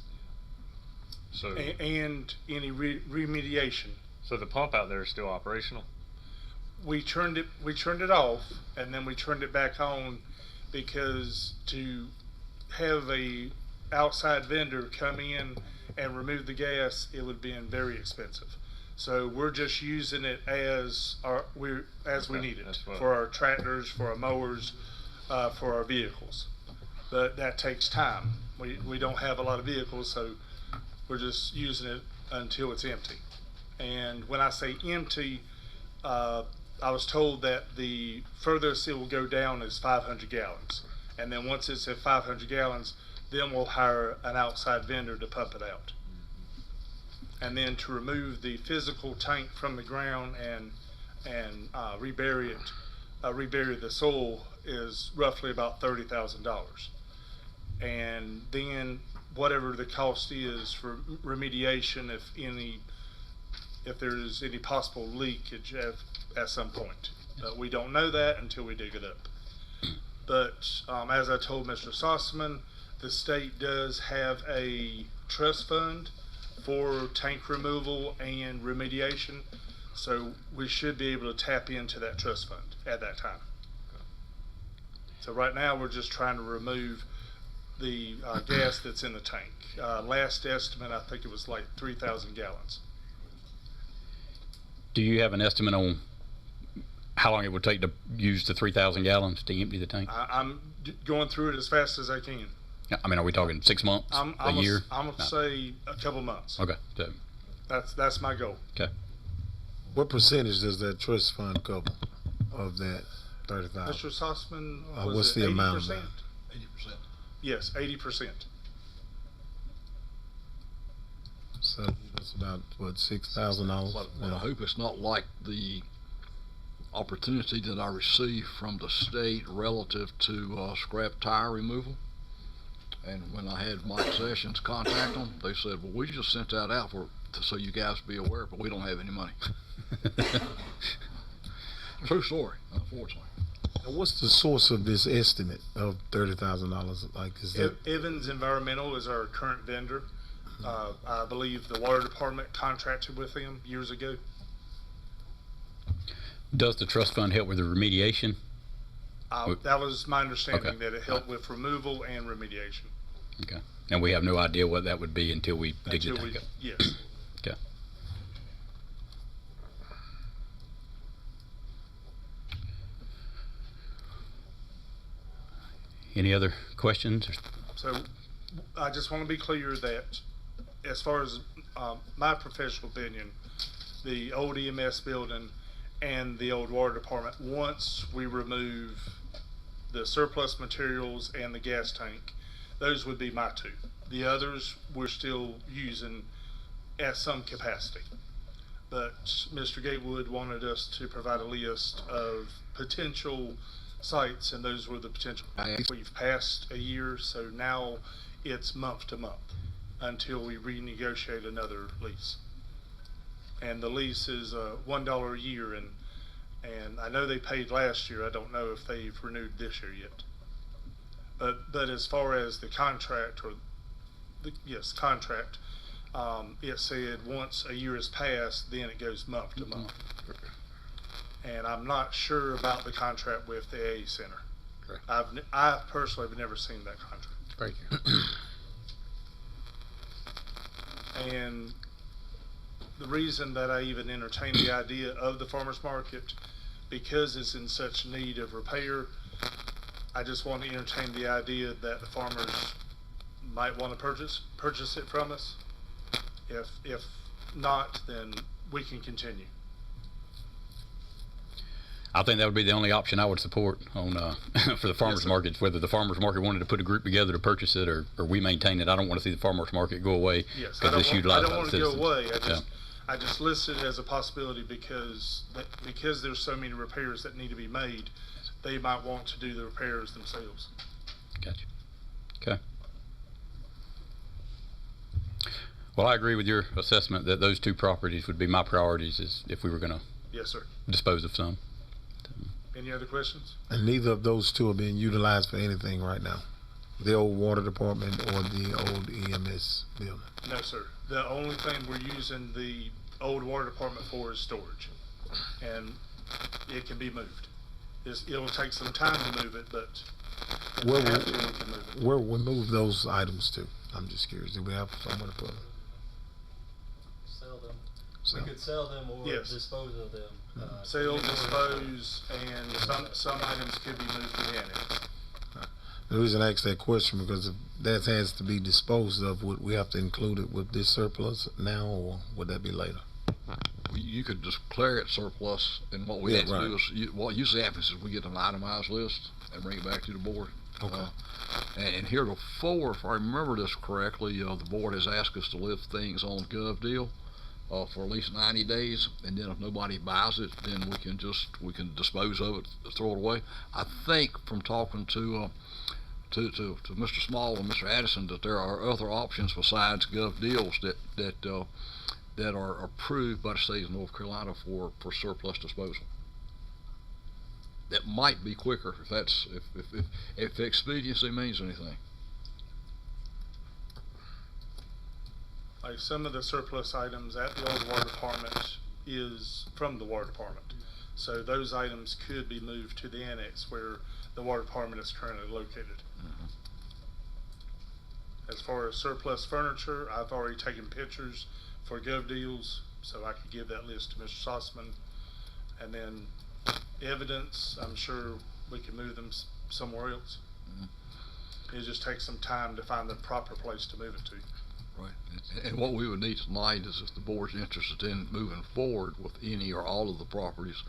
So, And any remediation. so the pump out there is still operational? We turned it off, and then we turned it back on, because to have a outside vendor come in and remove the gas, it would be very expensive. So we're just using it as we need it for our tractors, for our mowers, for our vehicles. But that takes time. We don't have a lot of vehicles, so we're just using it until it's empty. And when I say empty, I was told that the furthest it will go down is 500 gallons. And then once it's at 500 gallons, then we'll hire an outside vendor to pump it out. And then to remove the physical tank from the ground and rebury it, rebury the soil, is roughly about $30,000. And then whatever the cost is for remediation, if there's any possible leakage at some point. But we don't know that until we dig it up. But as I told Mr. Sossaman, the state does have a trust fund for tank removal and remediation, so we should be able to tap into that trust fund at that time. So right now we're just trying to remove the gas that's in the tank. Last estimate, I think it was like 3,000 gallons. Do you have an estimate on how long it would take to use the 3,000 gallons to empty the tank? I'm going through it as fast as I can. I mean, are we talking 6 months, a year? I'm gonna say a couple months. Okay. So, That's my goal. okay. What percentage does that trust fund cover of that 30,000? Mr. Sussman, what's the amount of that? 80%. Yes, 80%. So that's about, what, $6,000? But I hope it's not like the opportunity that I received from the state relative to scrap tire removal. And when I had Mike Sessions contact them, they said, well, we just sent that out so you guys be aware, but we don't have any money. True story, unfortunately. And what's the source of this estimate of $30,000? Like, is that Evans Environmental is our current vendor. I believe the water department contracted with them years ago. Does the trust fund help with the remediation? That was my understanding, Okay. that it helped with removal and remediation. Okay. And we have no idea what that would be until we dig the tank up. Yes. Okay. Any other questions? So I just want to be clear that as far as my professional opinion, the old EMS building and the old water department, once we remove the surplus materials and the gas tank, those would be my two. The others we're still using at some capacity. But Mr. Gatewood wanted us to provide a list of potential sites, and those were the potential. We've passed a year, so now it's month to month until we renegotiate another lease. And the lease is $1 a year, and I know they paid last year. I don't know if they've renewed this year yet. But as far as the contract, or contract, it said once a year has passed, then it goes month to month. And I'm not sure about the contract with the AA Center. Okay. I personally have never seen that contract. Thank you. And the reason that I even entertained the idea of the farmer's market, because it's in such need of repair, I just want to entertain the idea that the farmers might want to purchase it from us. If not, then we can continue. I think that would be the only option I would support on for the farmers sir. markets. Whether the farmers market wanted to put a group together to purchase it, or we maintain it. I don't want to see the farmers market go away. Yes, I it's don't utilized by want the to go citizens. away. Yeah. I just listed it as a possibility because there's so many repairs that need to be made, they might want to do the repairs themselves. Gotcha. Okay. Well, I agree with your assessment that those two properties would be my priorities is if we were going to Yes, sir. dispose of some. Any other questions? And neither of those two are being utilized for anything right now. The old water department or the old EMS building. No, sir. The only thing we're using the old water department for is storage, and it can be moved. It'll take some time to move it, but if we Where have to, we can move it. Where we move those items to? I'm just curious. Do we have somewhere to put them? Sell them. So- We could sell them or Yes. dispose of them. Sale, dispose, and some items could be moved to the annex. The reason I asked that question because if that has to be disposed of, would we have to include it with this surplus now, or would that be later? You could declare it surplus, and what we Yeah, have to right. do is, what usually happens is we get an itemized list and bring it back to the board. Okay. And heretofore, if I remember this correctly, the board has asked us to lift things on GovDeal for at least 90 days, and then if nobody buys it, then we can dispose of it, throw it away. I think from talking to Mr. Small and Mr. Addison that there are other options besides GovDeals that are approved by the state of North Carolina for surplus disposal. That might be quicker if expediency means anything. Like some of the surplus items at the old water department is from the water department. So those items could be moved to the annex where the water department is currently located. As far as surplus furniture, I've already taken pictures for GovDeals, so I could give that list to Mr. Sossman. And then evidence, I'm sure we can move them somewhere else. It just takes some time to find the proper place to move it to. Right. And what we would need tonight is if the board's interested in moving forward with any or all of the properties,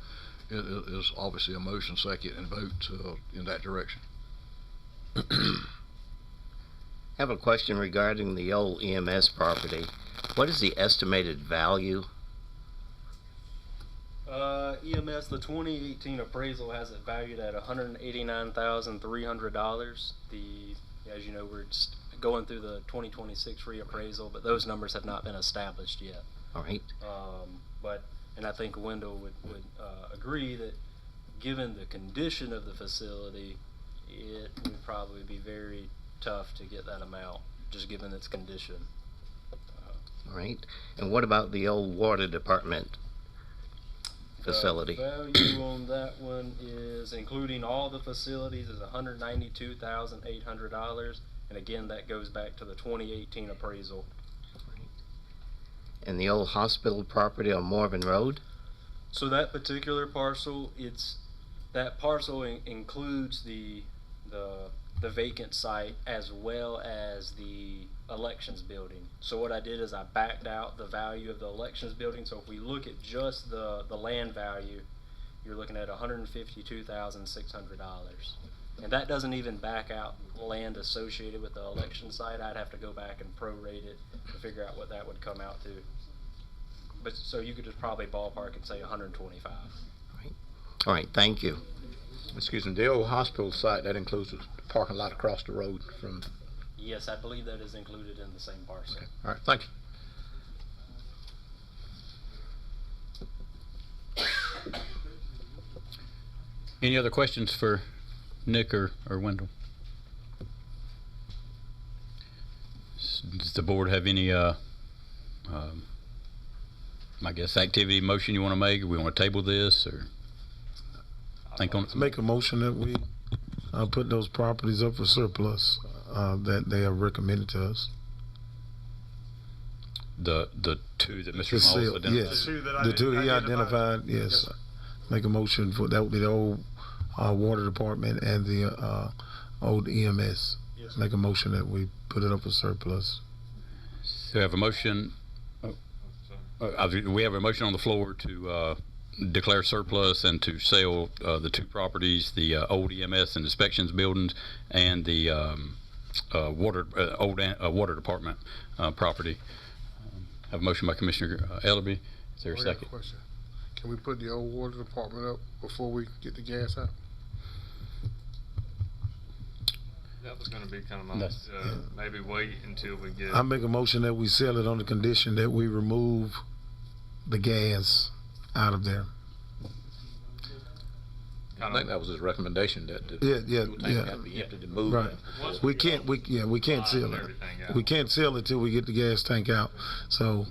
is obviously a motion second and vote in that direction. I have a question regarding the old EMS property. What is the estimated value? EMS, the 2018 appraisal has it valued at $189,300. As you know, we're just going through the 2026 reappraisal, but those numbers have not been established yet. All right. And I think Wendell would agree that given the condition of the facility, it would probably be very tough to get that amount, just given its condition. All right. And what about the old water department facility? The value on that one is, including all the facilities, is $192,800, and again, that goes back to the 2018 appraisal. And the old hospital property on Morven Road? So that particular parcel, that parcel includes the the vacant site as well as the elections building. So what I did is I backed out the value of the elections building. So if we look at just the land value, you're looking at $152,600. And that doesn't even back out land associated with the election site. I'd have to go back and prorate it to figure out what that would come out to. But so you could just probably ballpark and say 125. All right, thank you. Excuse me, the old hospital site, that includes the parking lot across the road from, Yes, I believe that is included in the same parcel. all right, thank you. Any other questions for Nick or Wendell? Does the board have any, I guess, activity motion you want to make? Or we want to table this, or think on it? Make a motion that we put those properties up for surplus that they have recommended to us. The two that Mr. The Smalls sale, identified? yes. The two that The two he identified, yes. Yes, sir. Make a motion for, that would be the old water department and the old EMS. Yes. Make a motion that we put it up for surplus. So we have a motion, we have a motion on the floor to declare surplus and to sell the two properties, the old EMS and inspections buildings, and the water department property. Have a motion by Commissioner Ellerby. Is there a I got second? question. Can we put the old water department up before we get the gas out? That was gonna be kind of my, That's- maybe wait until we get. I make a motion that we sell it on the condition that we remove the gas out of there. I think that was his recommendation, that the Yeah, fuel tank yeah. had to be empty to move Right. it. We can't seal it. We can't seal it till we get the gas tank out. So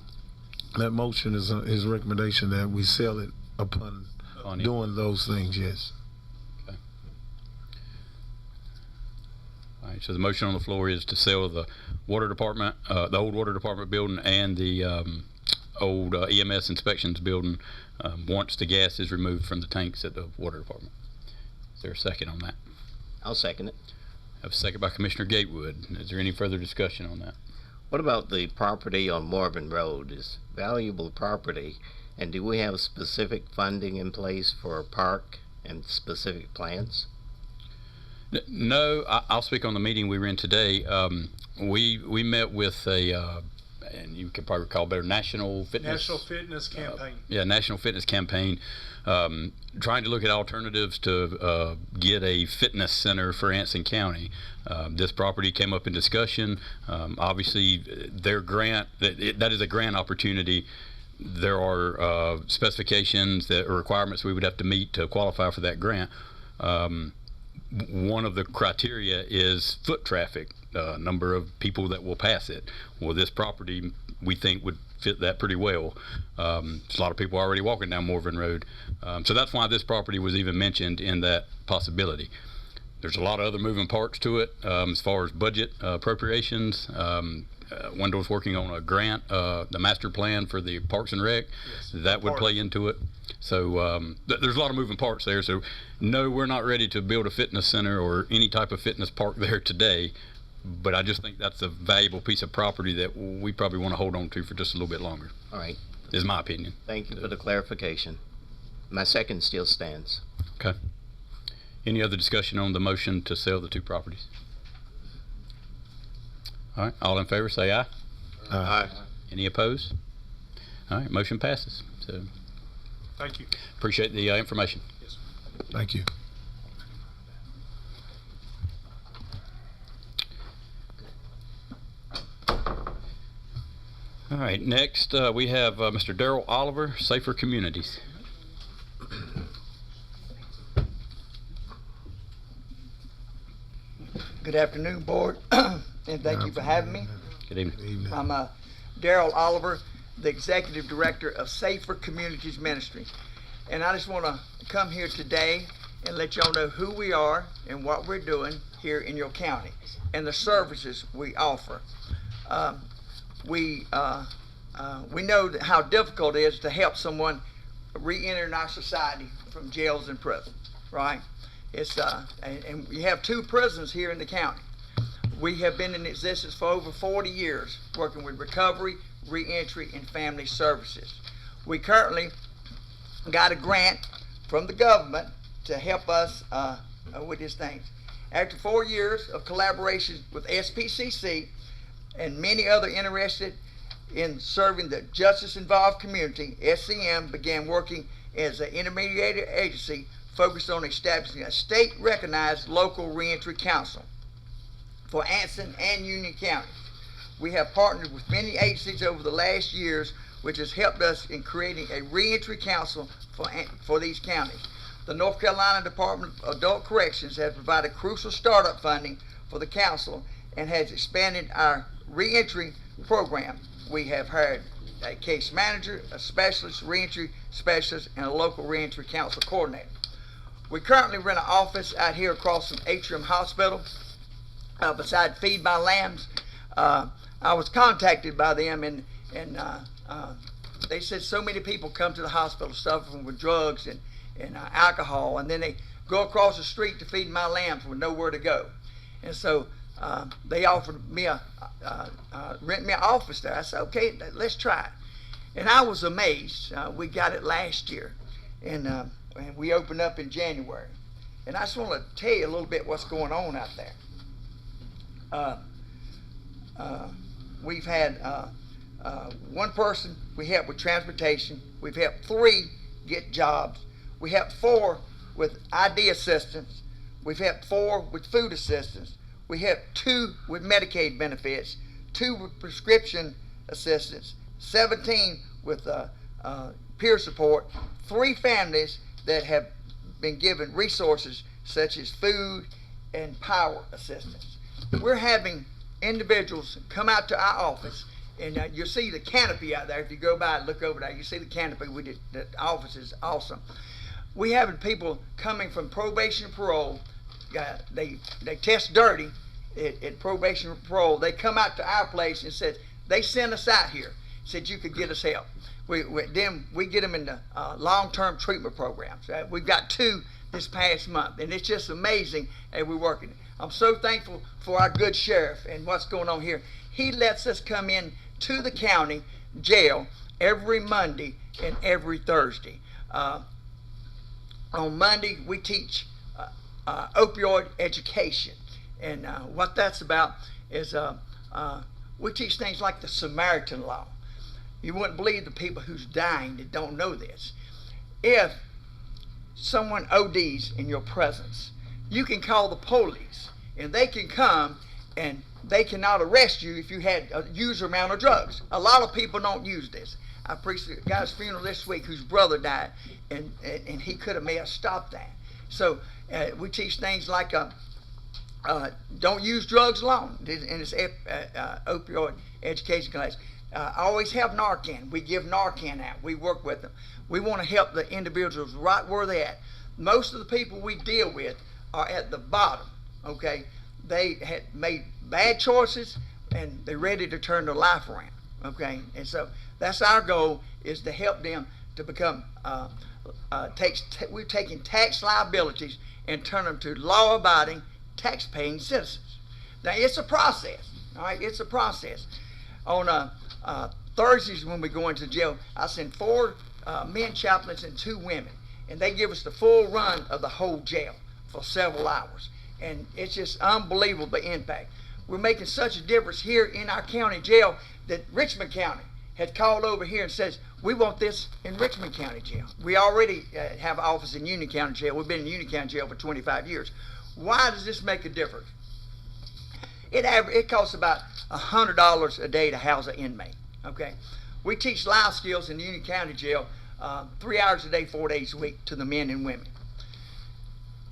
that motion is his recommendation that we sell it upon On it. doing those things, yes. All right, so the motion on the floor is to sell the water department, the old water department building, and the old EMS inspections building once the gas is removed from the tanks at the water department. Is there a second on that? I'll second it. Have a second by Commissioner Gatewood. Is there any further discussion on that? What about the property on Morven Road? Is valuable property, and do we have specific funding in place for a park and specific plans? No, I'll speak on the meeting we were in today. We met with a, and you can probably recall better, National Fitness Campaign. National Fitness Campaign, trying to look at alternatives to get a fitness center for Anson County. This property came up in discussion. Obviously, their grant, that is a grant opportunity. There are specifications that or requirements we would have to meet to qualify for that grant. One of the criteria is foot traffic, number of people that will pass it. Well, this property we think would fit that pretty well. There's a lot of people already walking down Morven Road. So that's why this property was even mentioned in that possibility. There's a lot of other moving parts to it as far as budget appropriations. Wendell's working on a grant, the master plan for the Parks and Rec. Yes, that would play into it. So there's a lot of moving parts there. So no, we're not ready to build a fitness center or any type of fitness park there today. But I just think that's a valuable piece of property that we probably want to hold on to for just a little bit longer. All right. Is my opinion. Thank you for the clarification. My second still stands. Okay. Any other discussion on the motion to sell the two properties? All right. All in favor, say aye. Aye. Any opposed? All right. Motion passes. So Thank you. appreciate the information. Yes. Thank you. All right. Next, we have Mr. Darrell Oliver, Safer Communities. Good afternoon, Board, and thank you for having me. Good evening. I'm Darrell Oliver, the Executive Director of Safer Communities Ministry. And I just want to come here today and let y'all know who we are and what we're doing here in your county and the services we offer. We know how difficult it is to help someone re-enter in our society from jails and prisons, right? and we have 2 prisons here in the county. We have been in existence for over 40 years, working with recovery, reentry, and family services. We currently got a grant from the government to help us with these things. After 4 years of collaboration with SPCC and many other interested in serving the justice-involved community, SCM began working as an intermediary agency focused on establishing a state-recognized local reentry council for Anson and Union counties. We have partnered with many agencies over the last years, which has helped us in creating a reentry council for these counties. The North Carolina Department of Adult Corrections has provided crucial startup funding for the council and has expanded our reentry program. We have hired a case manager, a specialist, reentry specialist, and a local reentry council coordinator. We currently rent an office out here across from Atrium Hospital, beside Feed My Lambs. I was contacted by them, and they said so many people come to the hospital suffering with drugs and alcohol, and then they go across the street to Feed My Lambs with nowhere to go. And so they offered me rent me an office there. I said, okay, let's try it. And I was amazed. We got it last year, and we opened up in January. And I just want to tell you a little bit what's going on out there. We've had one person we helped with transportation. We've helped 3 get jobs. We helped 4 with ID assistance. We've helped 4 with food assistance. We helped 2 with Medicaid benefits, 2 with prescription assistance, 17 with peer support, 3 families that have been given resources such as food and power assistance. We're having individuals come out to our office, and you'll see the canopy out there. If you go by and look over there, you see the canopy. The office is awesome. We having people coming from probation and parole. They test dirty at probation and parole. They come out to our place and said they sent us out here. Said you could get us help. Then we get them into long-term treatment programs. We've got 2 this past month, and it's just amazing as we're working. I'm so thankful for our good sheriff and what's going on here. He lets us come in to the county jail every Monday and every Thursday. On Monday, we teach opioid education. And what that's about is we teach things like the Samaritan law. You wouldn't believe the people who's dying that don't know this. If someone ODs in your presence, you can call the police, and they can come, and they cannot arrest you if you had a user amount of drugs. A lot of people don't use this. I preached a guy's funeral this week whose brother died, and he could have stopped that. So we teach things like don't use drugs alone in this opioid education class. Always have Narcan. We give Narcan out. We work with them. We want to help the individuals right where they're at. Most of the people we deal with are at the bottom, okay? They had made bad choices, and they're ready to turn their life around, okay? And so that's our goal, is to help them to become, we're taking tax liabilities and turn them to law-abiding, tax-paying citizens. Now, it's a process, all right? It's a process. On Thursdays when we go into jail, I send 4 men chaplains and 2 women, and they give us the full run of the whole jail for several hours. And it's just unbelievable, the impact. We're making such a difference here in our county jail that Richmond County had called over here and says, we want this in Richmond County Jail. We already have an office in Union County Jail. We've been in Union County Jail for 25 years. Why does this make a difference? It costs about $100 a day to house an inmate, okay? We teach life skills in Union County Jail 3 hours a day, 4 days a week to the men and women.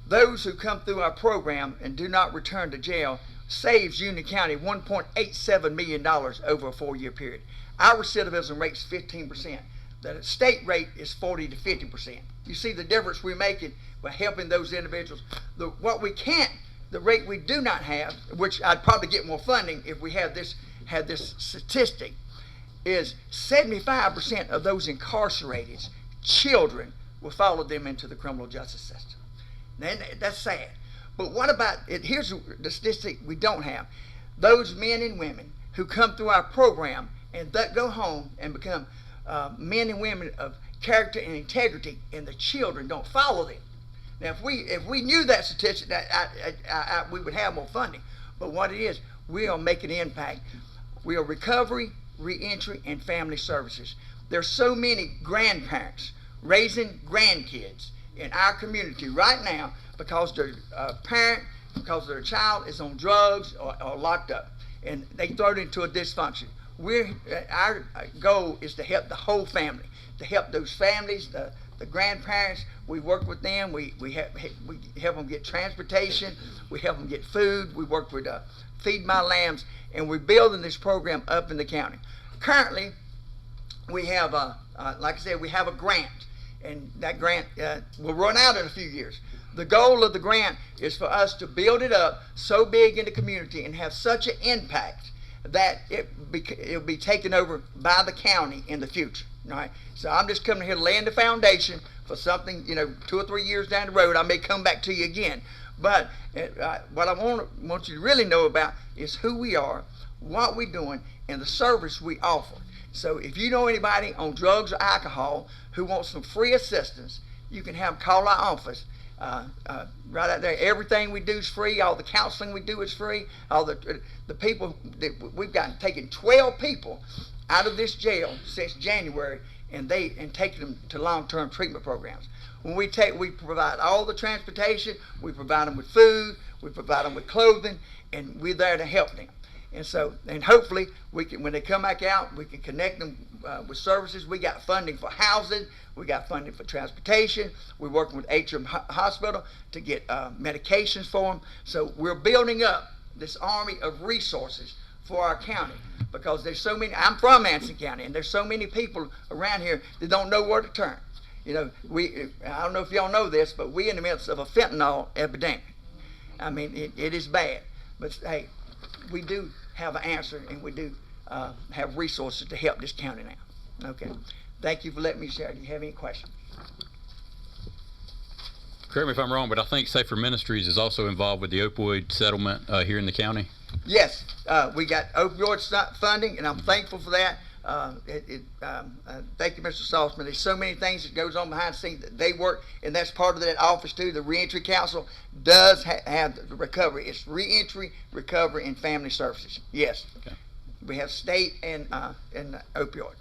Those who come through our program and do not return to jail saves Union County $1.87 million over a 4-year period. Our recidivism rate is 15%. The state rate is 40 to 50%. You see the difference we're making by helping those individuals. The rate we do not have, which I'd probably get more funding if we had this statistic, is 75% of those incarcerated children will follow them into the criminal justice system. And that's sad. But what about it? Here's the statistic we don't have. Those men and women who come through our program and that go home and become men and women of character and integrity, and the children don't follow them. Now, if we knew that statistic, we would have more funding. But what it is, we are making an impact. We are recovery, reentry, and family services. There's so many grandparents raising grandkids in our community right now because their parent, because their child is on drugs or locked up, and they throw it into a dysfunction. Our goal is to help the whole family, to help those families, the grandparents. We work with them. We help them get transportation. We help them get food. We work with Feed My Lambs, and we're building this program up in the county. Currently, we have like I said, we have a grant, and that grant will run out in a few years. The goal of the grant is for us to build it up so big in the community and have such an impact that it'll be taken over by the county in the future. All right. So I'm just coming here laying the foundation for something, 2 or 3 years down the road, I may come back to you again. But what I want you to really know about is who we are, what we're doing, and the service we offer. So if you know anybody on drugs or alcohol who wants some free assistance, you can have them call our office. Right out there, everything we do is free. All the counseling we do is free. All the people that we've taken 12 people out of this jail since January, and taking them to long-term treatment programs. When we provide all the transportation, we provide them with food, we provide them with clothing, and we're there to help them. And hopefully when they come back out, we can connect them with services. We got funding for housing, we got funding for transportation. We're working with Atrium Hospital to get medications for them. So we're building up this army of resources for our county, because there's so many. I'm from Anson County, and there's so many people around here that don't know where to turn. I don't know if y'all know this, but we're in the midst of a fentanyl epidemic. I mean, it is bad. But hey, we do have an answer, and we do have resources to help this county now. Okay. Thank you for letting me share. Do you have any questions? Correct me if I'm wrong, but I think Safer Ministries is also involved with the opioid settlement here in the county. Yes, we got opioid funding, and I'm thankful for that. Thank you, Mr. Saltzman. There's so many things that goes on behind the scenes that they work, and that's part of that office too. The Reentry Council does have the recovery. It's reentry, recovery, and family services. Yes, okay. We have state and opioid,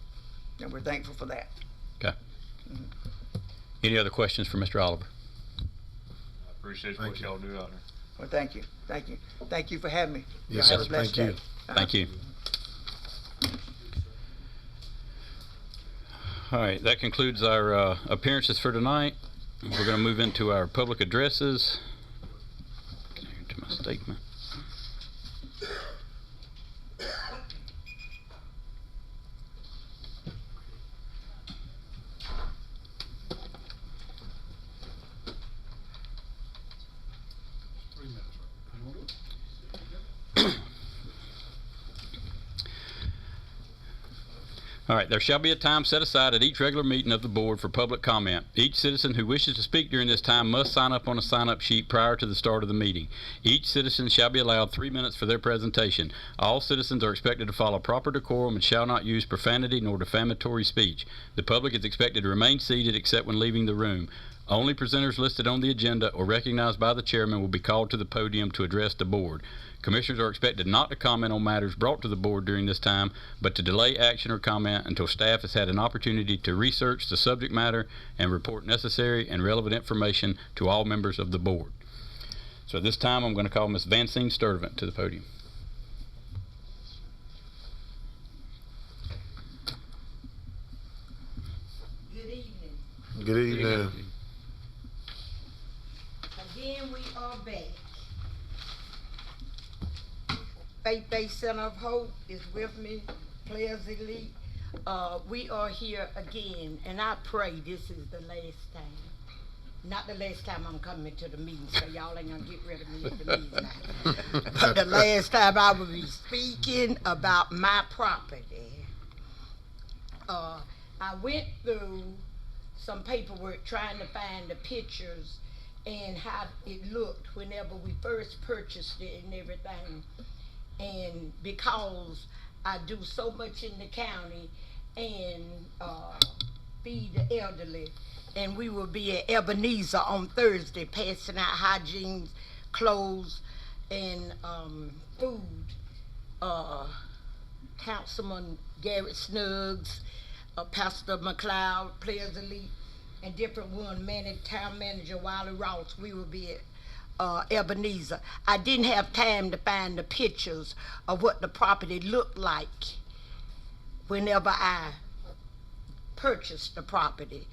and we're thankful for that. Okay. Mm-hmm. Any other questions for Mr. Oliver? I appreciate what y'all do out there. Well, thank you. Thank you for having me. Yes, have a blessed day. Thank you. All right, that concludes our appearances for tonight. We're going to move into our public addresses. To my statement. All right, there shall be a time set aside at each regular meeting of the board for public comment. Each citizen who wishes to speak during this time must sign up on a sign-up sheet prior to the start of the meeting. Each citizen shall be allowed 3 minutes for their presentation. All citizens are expected to follow proper decorum and shall not use profanity nor defamatory speech. The public is expected to remain seated except when leaving the room. Only presenters listed on the agenda or recognized by the chairman will be called to the podium to address the board. Commissioners are expected not to comment on matters brought to the board during this time, but to delay action or comment until staff has had an opportunity to research the subject matter and report necessary and relevant information to all members of the board. So at this time, I'm going to call Ms. Vancine Sturtevant to the podium. Good evening. Good evening. Again, we are back. Faith-Based Center of Hope is with me, Players Elite. We are here again, and I pray this is the last time. Not the last time I'm coming to the meeting, so y'all ain't gonna get rid of me at the meeting now. But the last time I will be speaking about my property. I went through some paperwork trying to find the pictures and how it looked whenever we first purchased it and everything. And because I do so much in the county and feed the elderly, and we will be at Ebenezer on Thursday passing out hygiene, clothes, and food. Councilman Garrett Snuggs, Pastor McLeod, Players Elite, and different one, town manager Wiley Ross, we will be at Ebenezer. I didn't have time to find the pictures of what the property looked like whenever I purchased the property.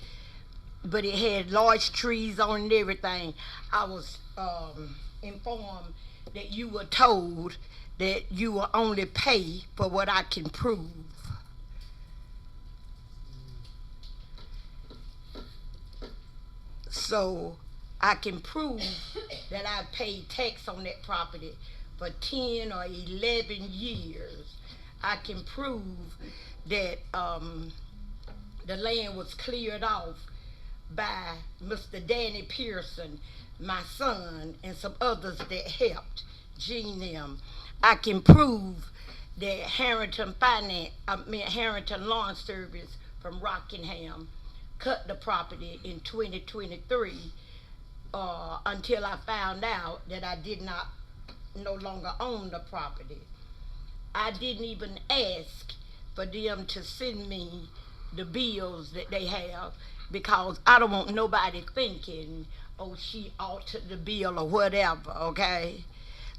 But it had large trees on it and everything. I was informed that you were told that you will only pay for what I can prove. So I can prove that I paid tax on that property for 10 or 11 years. I can prove that the land was cleared off by Mr. Danny Pearson, my son, and some others that helped Gene them. I can prove that Harrington Lawn Service from Rockingham cut the property in 2023 until I found out that I no longer own the property. I didn't even ask for them to send me the bills that they have, because I don't want nobody thinking, oh, she altered the bill or whatever, okay?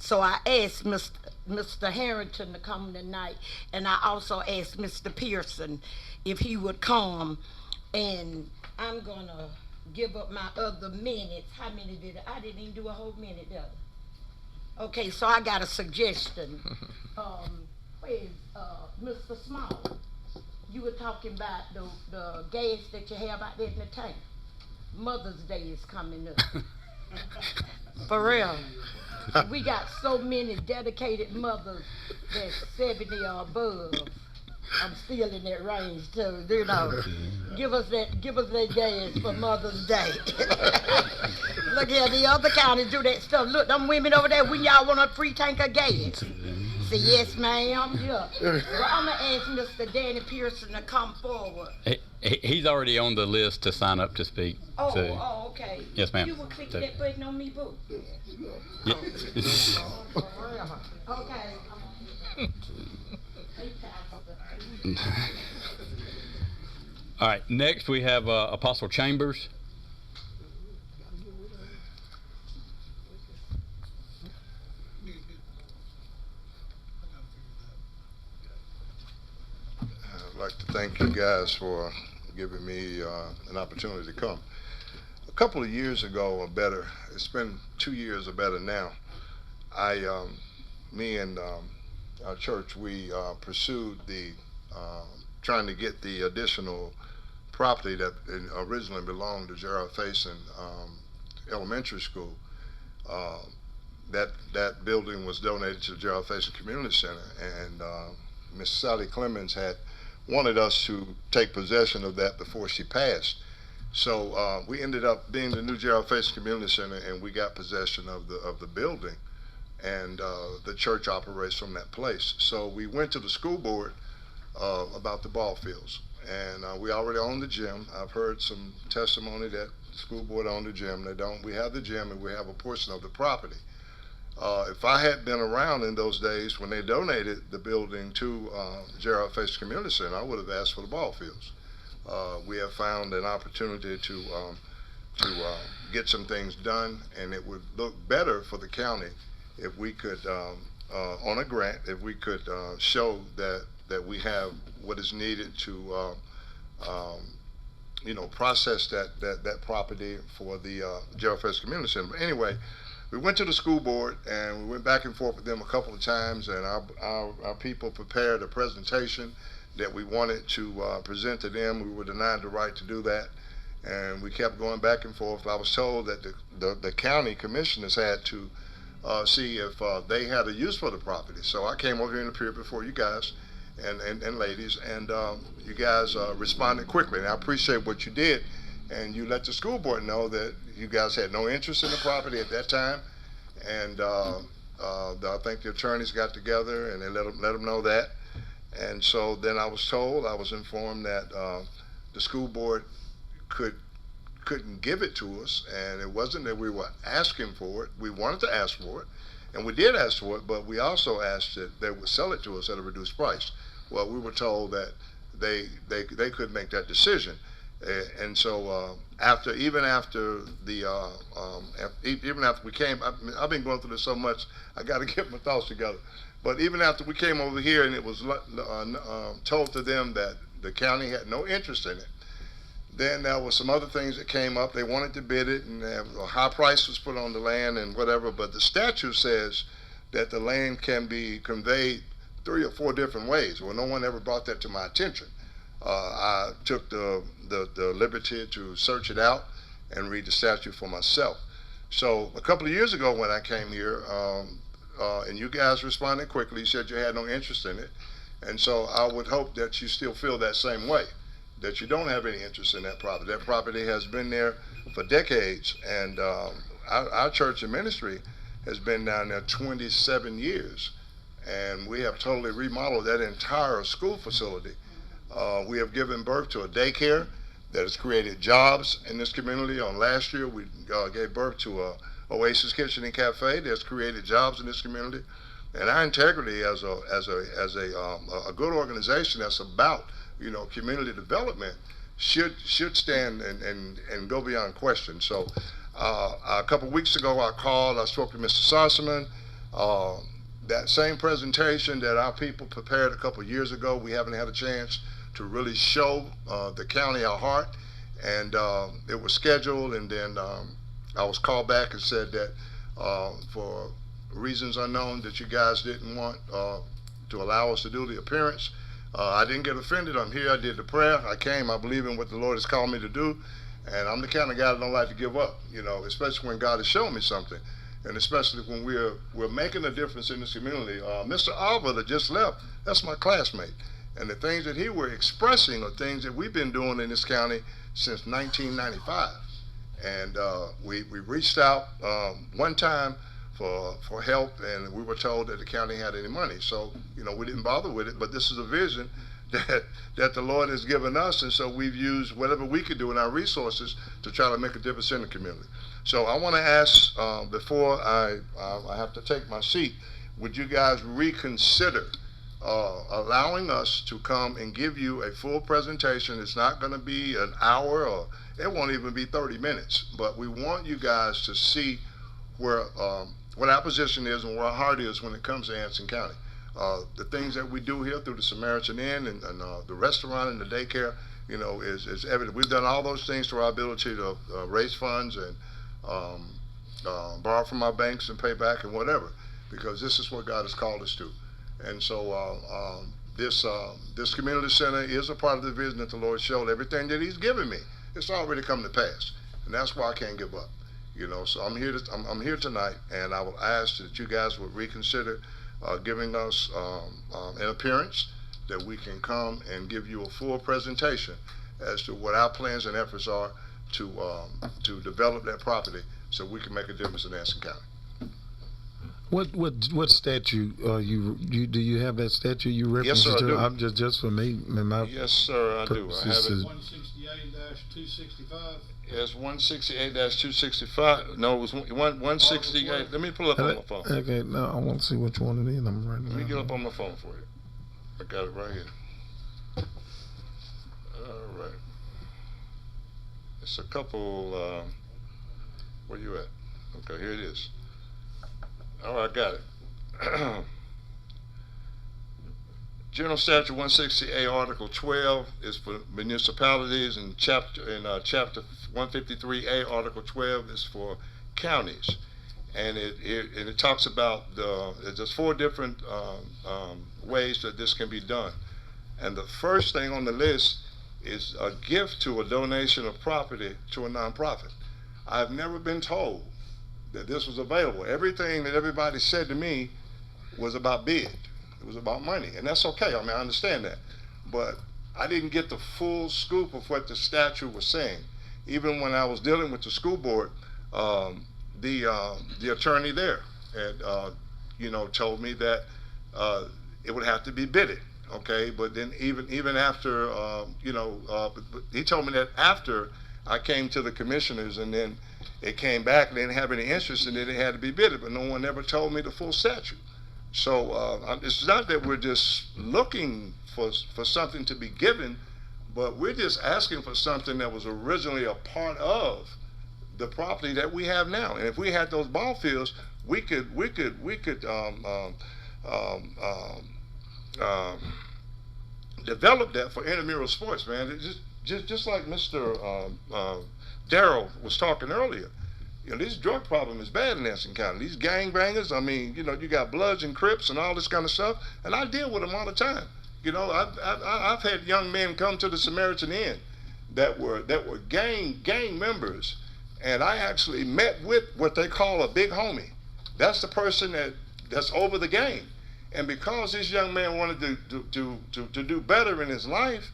So I asked Mr. Harrington to come tonight, and I also asked Mr. Pearson if he would come, and I'm gonna give up my other minutes. How many I didn't even do a whole minute, did I? Okay, so I got a suggestion. Where's Mr. Small? You were talking about the gas that you have out there in the tank. Mother's Day is coming up. For real. We got so many dedicated mothers that's 70 or above. I'm still in that range too, you know. Give us that gas for Mother's Day. Look here, the other counties do that stuff. Look, them women over there, when y'all want a free tank of gas. Say, yes, ma'am, yeah. Well, I'm going to ask Mr. Danny Pearson to come forward. He's already on the list to sign up to speak. Oh, okay. Yes, ma'am. You will click that button on me, boo. Yeah. Okay. All right, next we have Apostle Chambers. I'd like to thank you guys for giving me an opportunity to come. A couple of years ago, or better, it's been 2 years or better now, me and our church, we pursued trying to get the additional property that originally belonged to Gerald Faison Elementary School. That building was donated to the Gerald Faison Community Center, and Miss Sally Clemens had wanted us to take possession of that before she passed. So we ended up being the new Gerald Faison Community Center, and we got possession of the building, and the church operates from that place. So we went to the school board about the ball fields, and we already own the gym. I've heard some testimony that the school board owned the gym. They don't. We have the gym, and we have a portion of the property. If I had been around in those days when they donated the building to Gerald Faison Community Center, I would have asked for the ball fields. We have found an opportunity to get some things done, and it would look better for the county if we could, on a grant, if we could show that we have what is needed to, process that property for the Gerald Faison Community Center. But anyway, we went to the school board, and we went back and forth with them a couple of times, and our people prepared a presentation that we wanted to present to them. We were denied the right to do that, and we kept going back and forth. I was told that the county commissioners had to see if they had a use for the property. So I came over here and appeared before you guys and ladies, and you guys responded quickly, and I appreciate what you did and you let the school board know that you guys had no interest in the property at that time, and I think the attorneys got together and they let them know that. And so then I was informed that the school board couldn't give it to us, and it wasn't that we were asking for it. We wanted to ask for it, and we did ask for it, but we also asked that they would sell it to us at a reduced price. Well, we were told that they could make that decision, and so even after we came, I've been going through this so much, I got to get my thoughts together. But even after we came over here and it was told to them that the county had no interest in it, then there were some other things that came up. They wanted to bid it, and a high price was put on the land and whatever. But the statute says that the land can be conveyed 3 or 4 different ways. Well, no one ever brought that to my attention. I took the liberty to search it out and read the statute for myself. So a couple of years ago when I came here, and you guys responded quickly, you said you had no interest in it. And so I would hope that you still feel that same way, that you don't have any interest in that property. That property has been there for decades, and our church and ministry has been down there 27 years, and we have totally remodeled that entire school facility. We have given birth to a daycare that has created jobs in this community. Last year, we gave birth to a Oasis Kitchen and Cafe that's created jobs in this community. And our integrity as a good organization that's about community development should stand and go beyond question. So a couple of weeks ago I spoke to Mr. Sossaman. That same presentation that our people prepared a couple of years ago, we haven't had a chance to really show the county our heart, and it was scheduled, and then I was called back and said that for reasons unknown that you guys didn't want to allow us to do the appearance. I didn't get offended. I'm here. I did the prayer. I came. I believe in what the Lord has called me to do, and I'm the kind of guy that don't like to give up, especially when God has shown me something, and especially when we're making a difference in this community. Mr. Alva that just left, that's my classmate, and the things that he were expressing are things that we've been doing in this county since 1995. And we reached out one time for help, and we were told that the county had any money. So, we didn't bother with it, but this is a vision that the Lord has given us, and so we've used whatever we could do in our resources to try to make a difference in the community. So I want to ask, before I have to take my seat, would you guys reconsider allowing us to come and give you a full presentation? It's not going to be an hour, or it won't even be 30 minutes, but we want you guys to see where what our position is and where our heart is when it comes to Anson County. The things that we do here through the Samaritan Inn and the restaurant and the daycare, is evident. We've done all those things to our ability to raise funds and borrow from our banks and pay back and whatever, because this is what God has called us to. And so this community center is a part of the vision that the Lord showed. Everything that He's given me, it's already come to pass, and that's why I can't give up. So I'm here tonight, and I will ask that you guys would reconsider giving us an appearance, that we can come and give you a full presentation as to what our plans and efforts are to develop that property so we can make a difference in Anson County. What statute do you have that statute you reference? Yes, sir, I do. I'm just for me. Yes, sir, I do. I have it. 168-265. Yes, 168-265. No, it was 168. Let me pull up on my phone. Okay, no, I want to see which one it is. I'm writing it Let me down. get up on my phone for you. I got it right here. All right. It's a couple. Where you at? Okay, here it is. All right, I got it. General Statute 160A, Article 12 is for municipalities, and Chapter 153A, Article 12 is for counties. And it talks about there's 4 different ways that this can be done. And the first thing on the list is a gift to a donation of property to a nonprofit. I've never been told that this was available. Everything that everybody said to me was about bid. It was about money, and that's okay. I mean, I understand that. But I didn't get the full scoop of what the statute was saying. even when I was dealing with the school board, the attorney there had, told me that it would have to be bidded. Okay, but then even after, but he told me that after I came to the commissioners, and then it came back and they didn't have any interest, and then it had to be bidded, but no one ever told me the full statute. So it's not that we're just looking for something to be given, but we're just asking for something that was originally a part of the property that we have now. And if we had those ball fields, we could develop that for intramural sports, man. Just like Mr. Darrell was talking earlier. This drug problem is bad in Anson County. These gangbangers, I mean, you got Bloods and Crips and all this kind of stuff, and I deal with them all the time. I've had young men come to the Samaritan Inn that were gang members, and I actually met with what they call a big homie. That's the person that's over the gang. And because this young man wanted to do better in his life,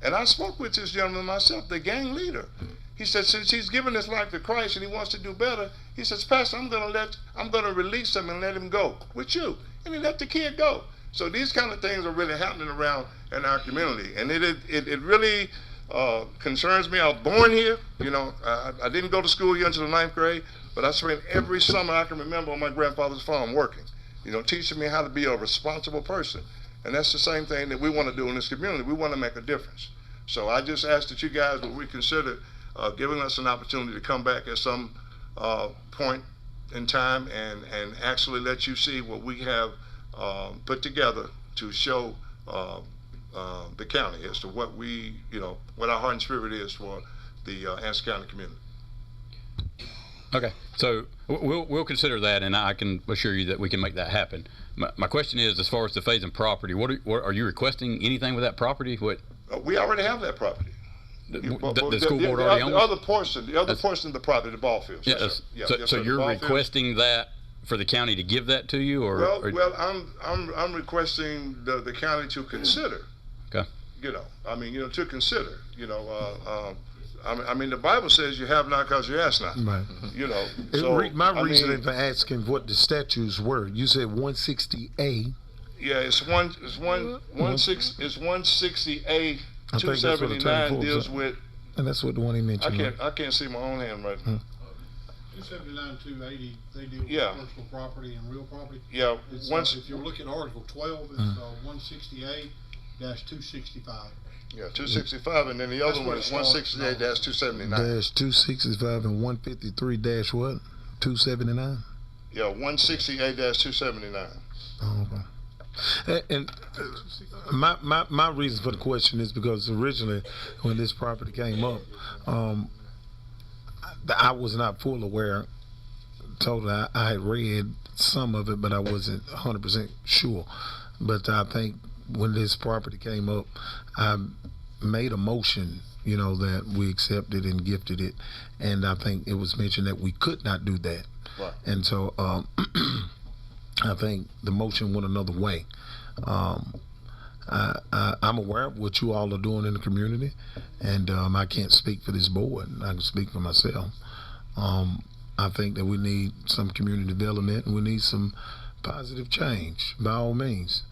and I spoke with this gentleman myself, the gang leader. He said, since he's given his life to Christ and he wants to do better, he says, Pastor, I'm gonna release him and let him go with you. And he let the kid go. So these kind of things are really happening around in our community. And it really concerns me. I was born here. I didn't go to school here until the 9th grade, but I spent every summer I can remember on my grandfather's farm working, teaching me how to be a responsible person. And that's the same thing that we want to do in this community. We want to make a difference. So I just ask that you guys would reconsider giving us an opportunity to come back at some point in time and actually let you see what we have put together to show the county as to what what our heart and spirit is for the Anson County community. Okay, so we'll consider that, and I can assure you that we can make that happen. My question is, as far as the phase and property, what are you requesting anything with that property? What? We already have that property. The school board already owns? The other portion of the property, the ball fields. Yeah, yes, so you're requesting that for the county to give that to you, or? Well, I'm requesting the county to consider. Okay. To consider. I mean, the Bible says you have not because you ask not. Right. So my reasoning for asking what the statutes were, you said 160A. Yeah, it's 160A. 279 deals with. And that's what the one he mentioned. I can't see my own hand right now. 279 280, they deal with personal property and real property. Yeah. If you look at Article 12, it's 168-265. Yeah, 265, and then the other one is 168-279. -265 and 153 dash what? 279. Yeah, 168-279. Oh, okay. And my reason for the question is because originally when this property came up, I was not full aware. Totally, I had read some of it, but I wasn't 100% sure. But I think when this property came up, I made a motion, that we accepted and gifted it, and I think it was mentioned that we could not do that. Right. And so I think the motion went another way. I'm aware of what you all are doing in the community, and I can't speak for this board. I can speak for myself. I think that we need some community development, and we need some positive change, by all means.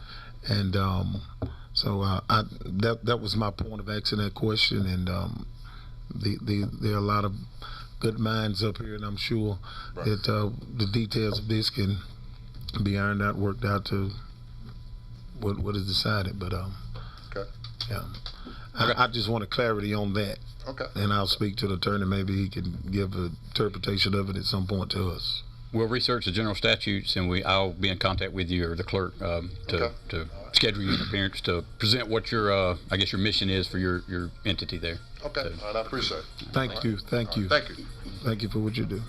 And so that was my point of asking that question. And there are a lot of good minds up here, and I'm sure that the details of this can be ironed out, worked out to what is decided. But okay. Yeah, I just want a clarity on that. Okay. And I'll speak to the attorney. Maybe he can give an interpretation of it at some point to us. We'll research the general statutes, and I'll be in contact with you or the clerk to schedule you an appearance to present what your I guess your mission is for your entity there. Okay. So, all right, I appreciate it. Thank you. Thank you. Thank you for what you do.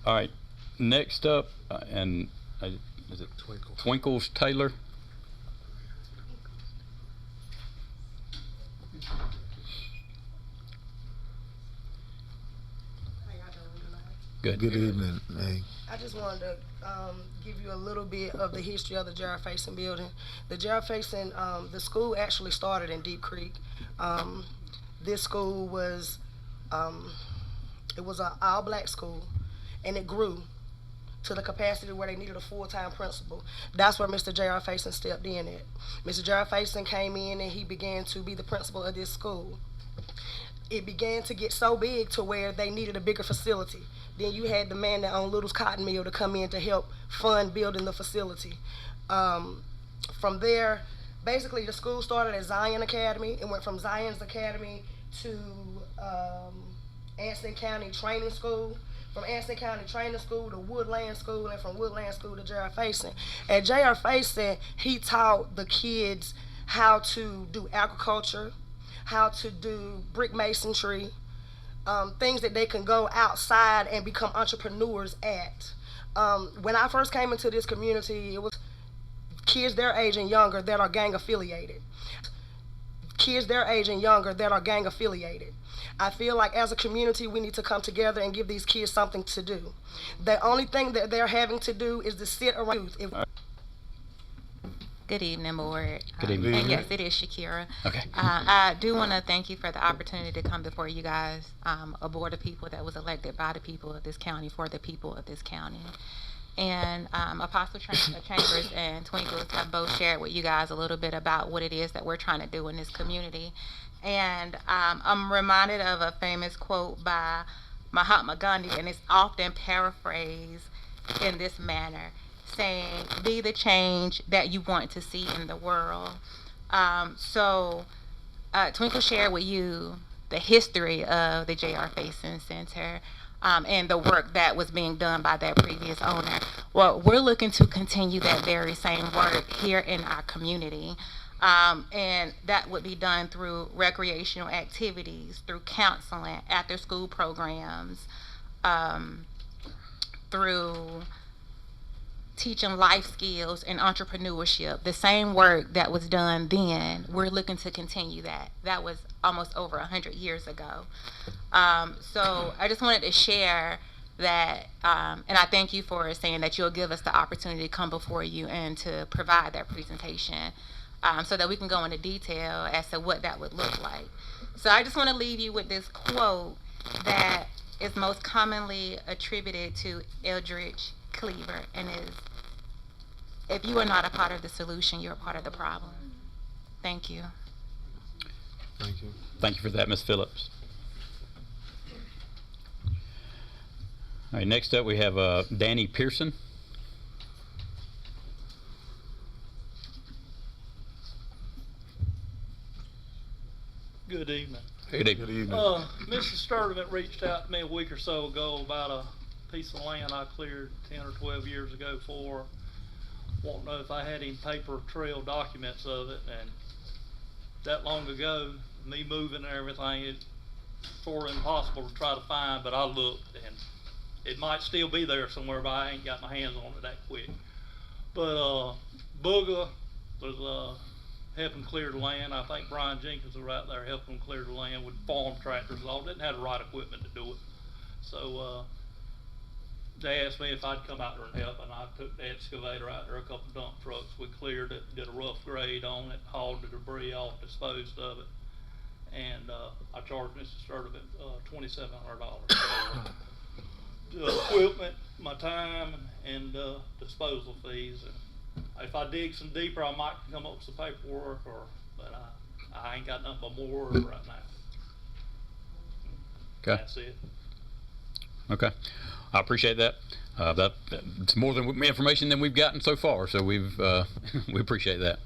All right. Next up, is it Twinkles Taylor? Good. Good evening. Hey. I just wanted to give you a little bit of the history of the J.R. Faison building. The J.R. Faison, the school actually started in Deep Creek. This school was, it was an all-black school, and it grew to the capacity where they needed a full-time principal. That's where Mr. J.R. Faison stepped in at. Mr. J.R. Faison came in and he began to be the principal of this school. It began to get so big to where they needed a bigger facility. Then you had the man that owned Little's Cotton Mill to come in to help fund building the facility. From there, basically the school started at Zion Academy. It went from Zion's Academy to Anson County Training School. From Anson County Training School to Woodland School, and from Woodland School to J.R. Faison. At J.R. Faison, he taught the kids how to do agriculture, how to do brick masonry, things that they can go outside and become entrepreneurs at. When I first came into this community, it was kids their age and younger that are gang affiliated. Kids their age and younger that are gang affiliated. I feel like as a community, we need to come together and give these kids something to do. The only thing that they're having to do is to sit around. Good evening, board. Good evening. And yes, it is Shakira. Okay. I do want to thank you for the opportunity to come before you guys, a board of people that was elected by the people of this county for the people of this county. And Apostle Chambers and Twinkles have both shared with you guys a little bit about what it is that we're trying to do in this community. And I'm reminded of a famous quote by Mahatma Gandhi, and it's often paraphrased in this manner, saying, be the change that you want to see in the world. Twinkle shared with you the history of the J.R. Faison Center and the work that was being done by that previous owner. Well, we're looking to continue that very same work here in our community. And that would be done through recreational activities, through counseling, after school programs, through teaching life skills and entrepreneurship. The same work that was done then, we're looking to continue that. That was almost over 100 years ago. So I just wanted to share that, and I thank you for saying that you'll give us the opportunity to come before you and to provide that presentation. So that we can go into detail as to what that would look like. So I just want to leave you with this quote that is most commonly attributed to Eldridge Cleaver, and is, if you are not a part of the solution, you're a part of the problem. Thank you. Thank you. Thank you for that, Ms. Phillips. All right, next up we have Danny Pearson. Good evening. Good evening. Mrs. Sturdivant reached out to me a week or so ago about a piece of land I cleared 10 or 12 years ago for, wanting to know if I had any paper trail documents of it, and that long ago, me moving and everything, it's sort of impossible to try to find, but I looked, and it might still be there somewhere, but I ain't got my hands on it that quick. But Booger was helping clear the land. I think Brian Jenkins was right there helping them clear the land with farm tractors and all. Didn't have the right equipment to do it. So they asked me if I'd come out there and help, and I took the excavator out there, a couple dump trucks. We cleared it, did a rough grade on it, hauled the debris off, disposed of it, and I charged Mr. Sturdivant $2,700 for the equipment, my time, and disposal fees. And if I dig some deeper, I might come up with some paperwork, but I ain't got nothing but more right now. Okay. That's it. Okay. I appreciate that. It's more than information than we've gotten so far, so we appreciate that.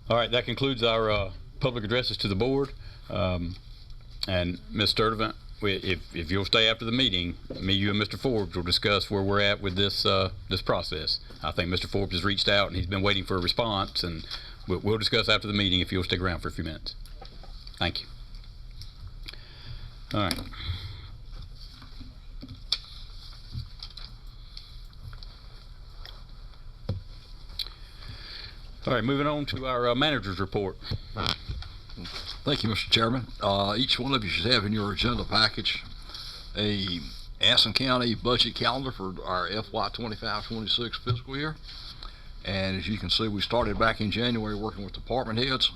All right, that concludes our public addresses to the board. And Ms. Sturdivant, if you'll stay after the meeting, you and Mr. Forbes will discuss where we're at with this this process. I think Mr. Forbes has reached out and he's been waiting for a response, and we'll discuss after the meeting if you'll stick around for a few minutes. Thank you. All right. All right, moving on to our manager's report. Thank you, Mr. Chairman. Each one of you should have in your agenda package a Anson County budget calendar for our FY 25-26 fiscal year. And as you can see, we started back in January working with department heads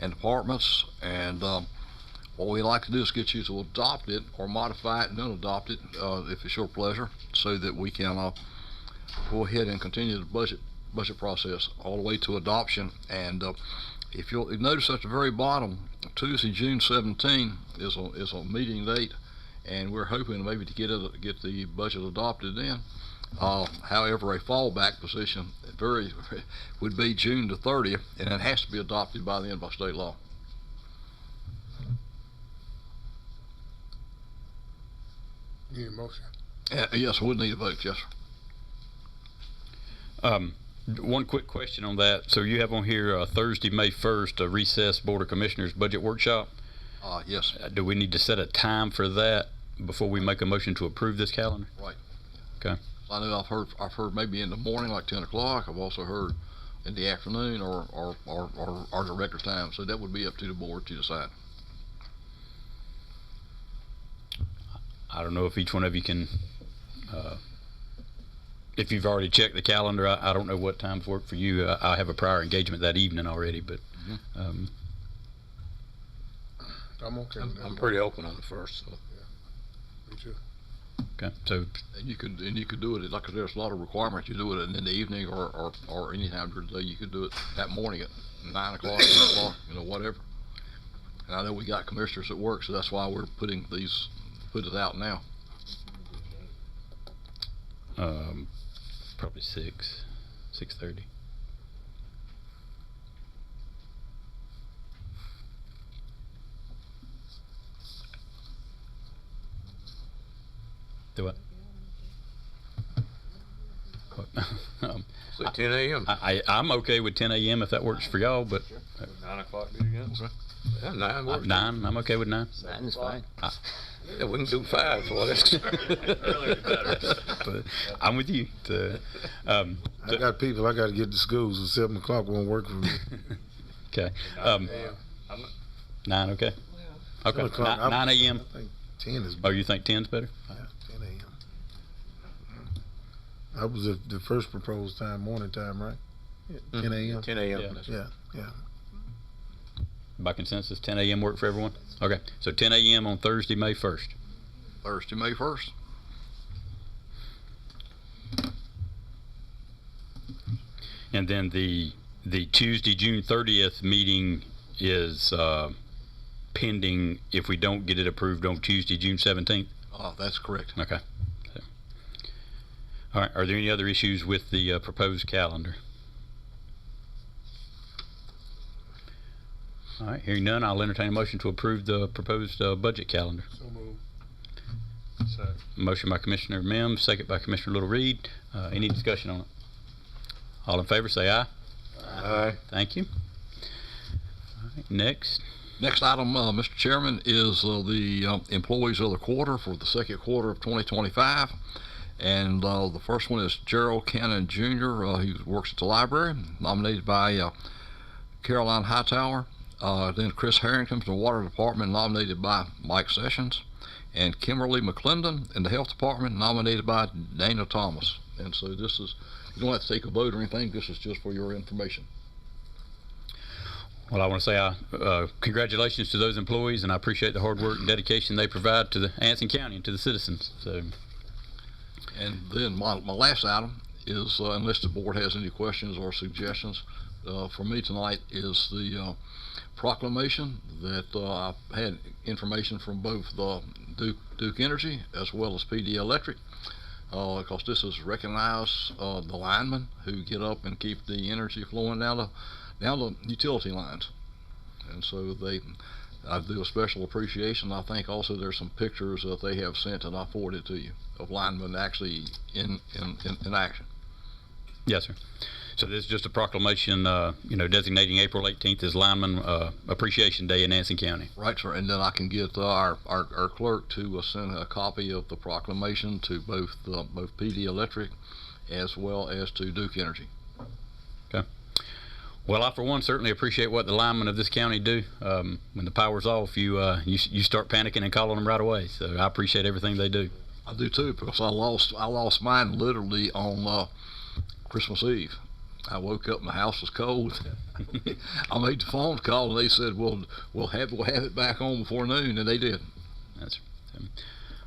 and departments. And what we like to do is get you to adopt it or modify it and then adopt it if it's your pleasure, so that we can go ahead and continue the budget process all the way to adoption. And if you'll notice at the very bottom, Tuesday, June 17 is a meeting date, and we're hoping maybe to get the budget adopted then. However, a fallback position would be June the 30th, and it has to be adopted by then by state law. You need a motion? Yes, we'll need a vote, yes, sir. One quick question on that. So you have on here Thursday, May 1st, a recess Board of Commissioners budget workshop. Yes. Do we need to set a time for that before we make a motion to approve this calendar? Right. Okay. I know I've heard maybe in the morning, like 10 o'clock. I've also heard in the afternoon or the regular time. So that would be up to the board to decide. I don't know if each one of you can, if you've already checked the calendar. I don't know what times work for you. I have a prior engagement that evening already, but I'm okay with that. I'm pretty open on the first. So. Me too. okay. So And you could do it, like there's a lot of requirements. You do it in the evening or any time during the day. You could do it that morning at 9 o'clock, 10 o'clock, whatever. And I know we got commissioners at work, so that's why we're put it out now. probably 6:30. Do what? So 10 a.m. I'm okay with 10 a.m. if that works for y'all, but 9 o'clock do you again? Yeah, 9 works. 9. I'm okay with 9. 9 is fine. Yeah, we can do 5 for this. Earlier better. But I'm with you. I got people I got to get to school, so 7 o'clock won't work for me. Okay. 9. Okay. Okay. 7 o'clock, 9 a.m. I think 10 is Oh, you think 10's better? Yeah, 10 a.m. That was the first proposed time, morning time, right? 10 a.m. 10 a.m. Yeah. Yeah. By consensus, 10 a.m. work for everyone? Okay. So 10 a.m. on Thursday, May 1st. Thursday, May 1st. And then the Tuesday, June 30th meeting is pending if we don't get it approved on Tuesday, June 17th? That's correct. Okay. So, all right. Are there any other issues with the proposed calendar? All right. Hearing none, I'll entertain a motion to approve the proposed budget calendar. So moved. Second. Motion by Commissioner Mims, second by Commissioner Little Reed. Any discussion on it? All in favor, say aye. Aye. Thank you. All right, next. Next item, Mr. Chairman, is the employees of the quarter for the second quarter of 2025. And the first one is Gerald Cannon Jr. He works at the library, nominated by Caroline Hightower. Then Chris Harrington from the Water Department, nominated by Mike Sessions. And Kimberly McClendon in the Health Department, nominated by Dana Thomas. And so this is, you don't have to take a vote or anything, this is just for your information. Well, I want to say congratulations to those employees, and I appreciate the hard work and dedication they provide to the Anson County and to the citizens. So, and then my last item is, unless the board has any questions or suggestions for me tonight, is the proclamation that I've had information from both Duke Energy as well as PD Electric, because this is recognize the linemen who get up and keep the energy flowing down the utility lines. And so I do a special appreciation. I think also there's some pictures that they have sent, and I forwarded to you, of linemen actually in action. yes, sir. So this is just a proclamation, designating April 18th as Lineman Appreciation Day in Anson County. Right, sir. And then I can get our clerk to send a copy of the proclamation to both PD Electric as well as to Duke Energy. Okay. Well, I for one certainly appreciate what the linemen of this county do. When the power's off, you start panicking and calling them right away. So I appreciate everything they do. I do too, because I lost mine literally on Christmas Eve. I woke up and the house was cold. I made the phone call and they said, we'll have it back on before noon, and they did. That's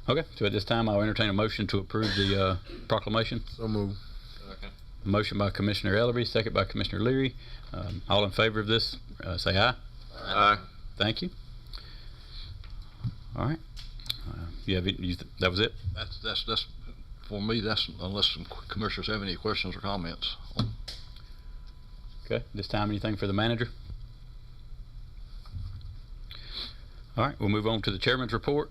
okay. So at this time, I'll entertain a motion to approve the proclamation. So moved. Motion by Commissioner Ellerby, second by Commissioner Leary. All in favor of this, say aye. Aye. Thank you. All right. That was it? That's for me. That's unless some commissioners have any questions or comments. Okay. This time, anything for the manager? All right. We'll move on to the chairman's report.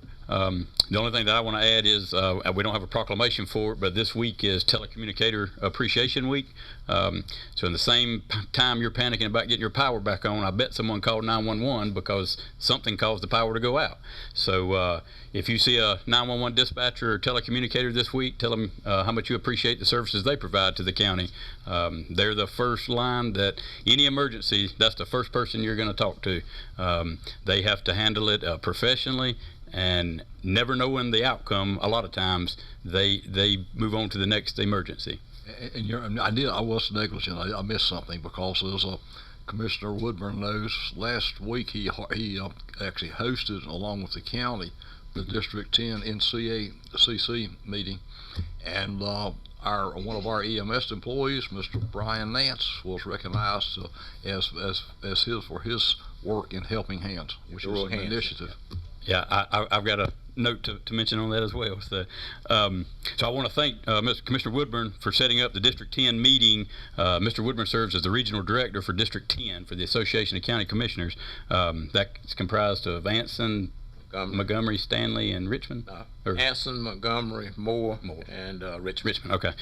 The only thing that I want to add is we don't have a proclamation for it, but this week is Telecommunicator Appreciation Week. So in the same time you're panicking about getting your power back on, I bet someone called 911 because something caused the power to go out. So if you see a 911 dispatcher or telecommunicator this week, tell them how much you appreciate the services they provide to the county. They're the first line that any emergency, that's the first person you're going to talk to. They have to handle it professionally, and never knowing the outcome, a lot of times they move on to the next emergency. And I was negligent. I missed something because there's a Commissioner Woodburn knows. Last week he actually hosted, along with the county, the District 10 NCACC meeting, and one of our EMS employees, Mr. Brian Nance, was recognized for his work in Helping Hands, which is an initiative. Yeah, I've got a note to mention on that as well. So I want to thank Mr. Commissioner Woodburn for setting up the District 10 meeting. Mr. Woodburn serves as the regional director for District 10 for the Association of County Commissioners. That's comprised of Anson, Montgomery, Stanley, and Richmond? Anson, Montgomery, Moore, and Richmond. Okay.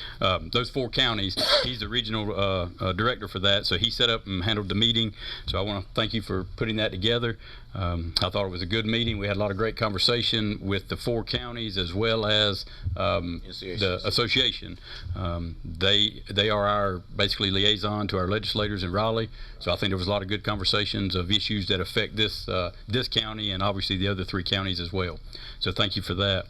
Those four counties, he's the regional director for that, so he set up and handled the meeting. So I want to thank you for putting that together. I thought it was a good meeting. We had a lot of great conversation with the four counties as well as the association. They are our basically liaison to our legislators in Raleigh. So I think there was a lot of good conversations of issues that affect this county and obviously the other three counties as well. So thank you for that.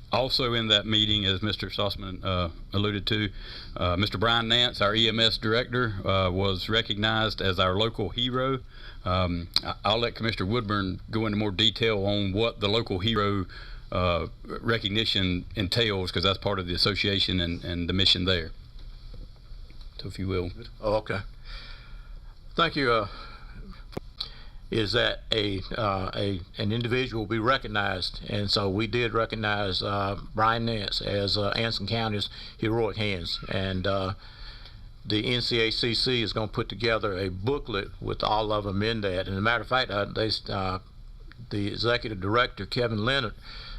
Also in that meeting, as Mr. Sossman alluded to, Mr. Brian Nance, our EMS director, was recognized as our local hero. I'll let Commissioner Woodburn go into more detail on what the local hero recognition entails, because that's part of the association and the mission there. So if you will. Oh, okay. Thank you. Is that an individual will be recognized, and so we did recognize Brian Nance as Anson County's Heroic Hands, and the NCACC is going to put together a booklet with all of them in that. And as a matter of fact, the executive director, Kevin Leonard,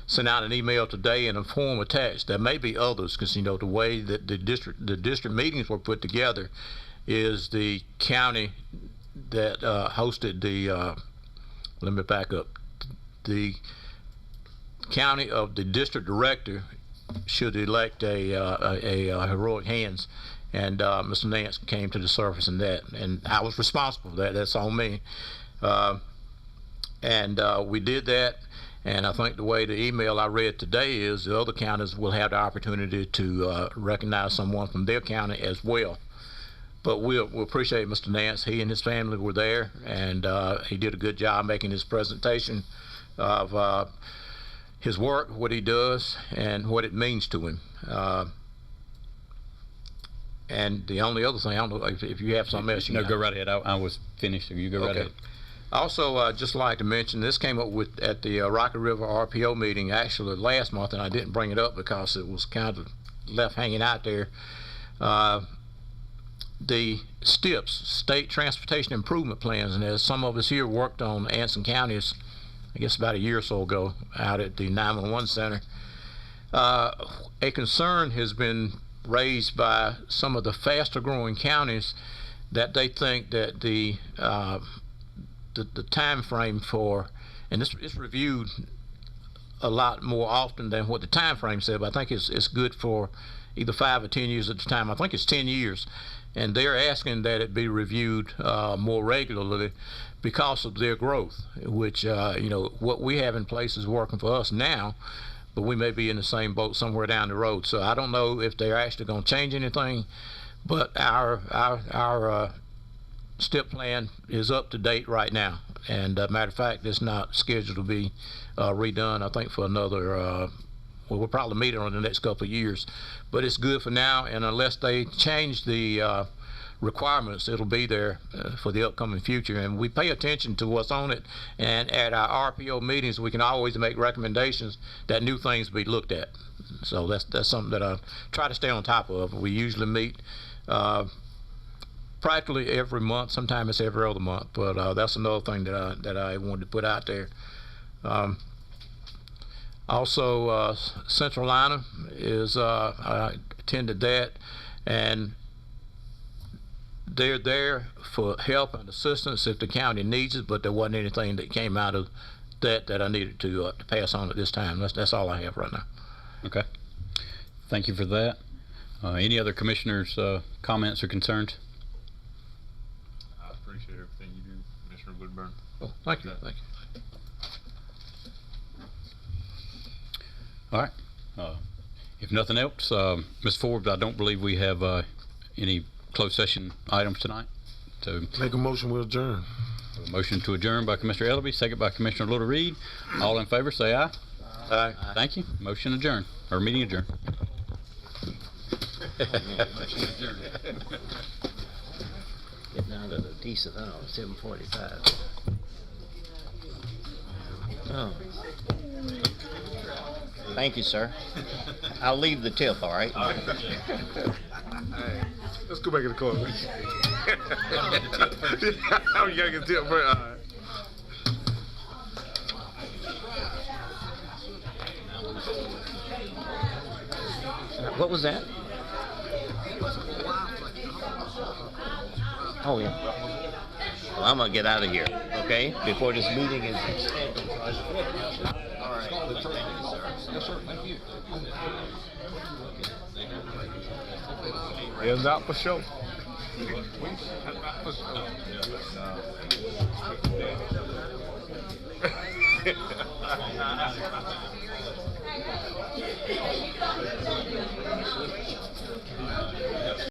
sent out an email today in a form attached. There may be others, because the way that the district meetings were put together is the county that hosted let me back up. The county of the district director should elect a Heroic Hands, and Mr. Nance came to the surface in that, and I was responsible for that. That's on me. And we did that, and I think the way the email I read today is the other counties will have the opportunity to recognize someone from their county as well. But we appreciate Mr. Nance. He and his family were there, and he did a good job making his presentation of his work, what he does, and what it means to him. And the only other thing, I don't know if you have something else. No, go right ahead. I was finished, so you go right ahead. Also, just like to mention, this came up at the Rocky River RPO meeting actually last month, and I didn't bring it up because it was kind of left hanging out there. The STIPs, State Transportation Improvement Plans, and as some of us here worked on Anson County's, I guess about a year or so ago, out at the 911 center, a concern has been raised by some of the faster growing counties that they think that the time frame for, and it's reviewed a lot more often than what the time frame said, but I think it's good for either 5 or 10 years at the time. I think it's 10 years. And they're asking that it be reviewed more regularly because of their growth, which, what we have in place is working for us now, but we may be in the same boat somewhere down the road. So I don't know if they're actually going to change anything, but our STIP plan is up to date right now. And matter of fact, it's not scheduled to be redone, I think, for another, we'll probably meet it on the next couple of years. But it's good for now, and unless they change the requirements, it'll be there for the upcoming future. And we pay attention to what's on it, and at our RPO meetings, we can always make recommendations that new things be looked at. So that's something that I try to stay on top of. We usually meet practically every month. Sometimes it's every other month, but that's another thing that I wanted to put out there. Also, Central Liner is I attended that, and they're there for help and assistance if the county needs it, but there wasn't anything that came out of that I needed to pass on at this time. That's all I have right now. Okay. Thank you for that. Any other commissioners' comments or concerns? I appreciate everything you do, Commissioner Woodburn. Oh, thank you. Thank you. All right. If nothing else, Ms. Forbes, I don't believe we have any closed session items tonight. So make a motion, we'll adjourn. A motion to adjourn by Commissioner Ellaby, second by Commissioner Little Reed. All in favor, say aye. Aye. Thank you. Motion adjourned, or meeting adjourned. Getting out at a decent hour, 7:45. Oh. Thank you, sir. I'll leave the tip, all right? Hey, let's go back in the car. Oh, you gotta get the tip first. All right. What was that? Oh, yeah. Well, I'm gonna get out of here, okay? Before this meeting is extended. All right. Yes, sir. Thank you. Is that for sure?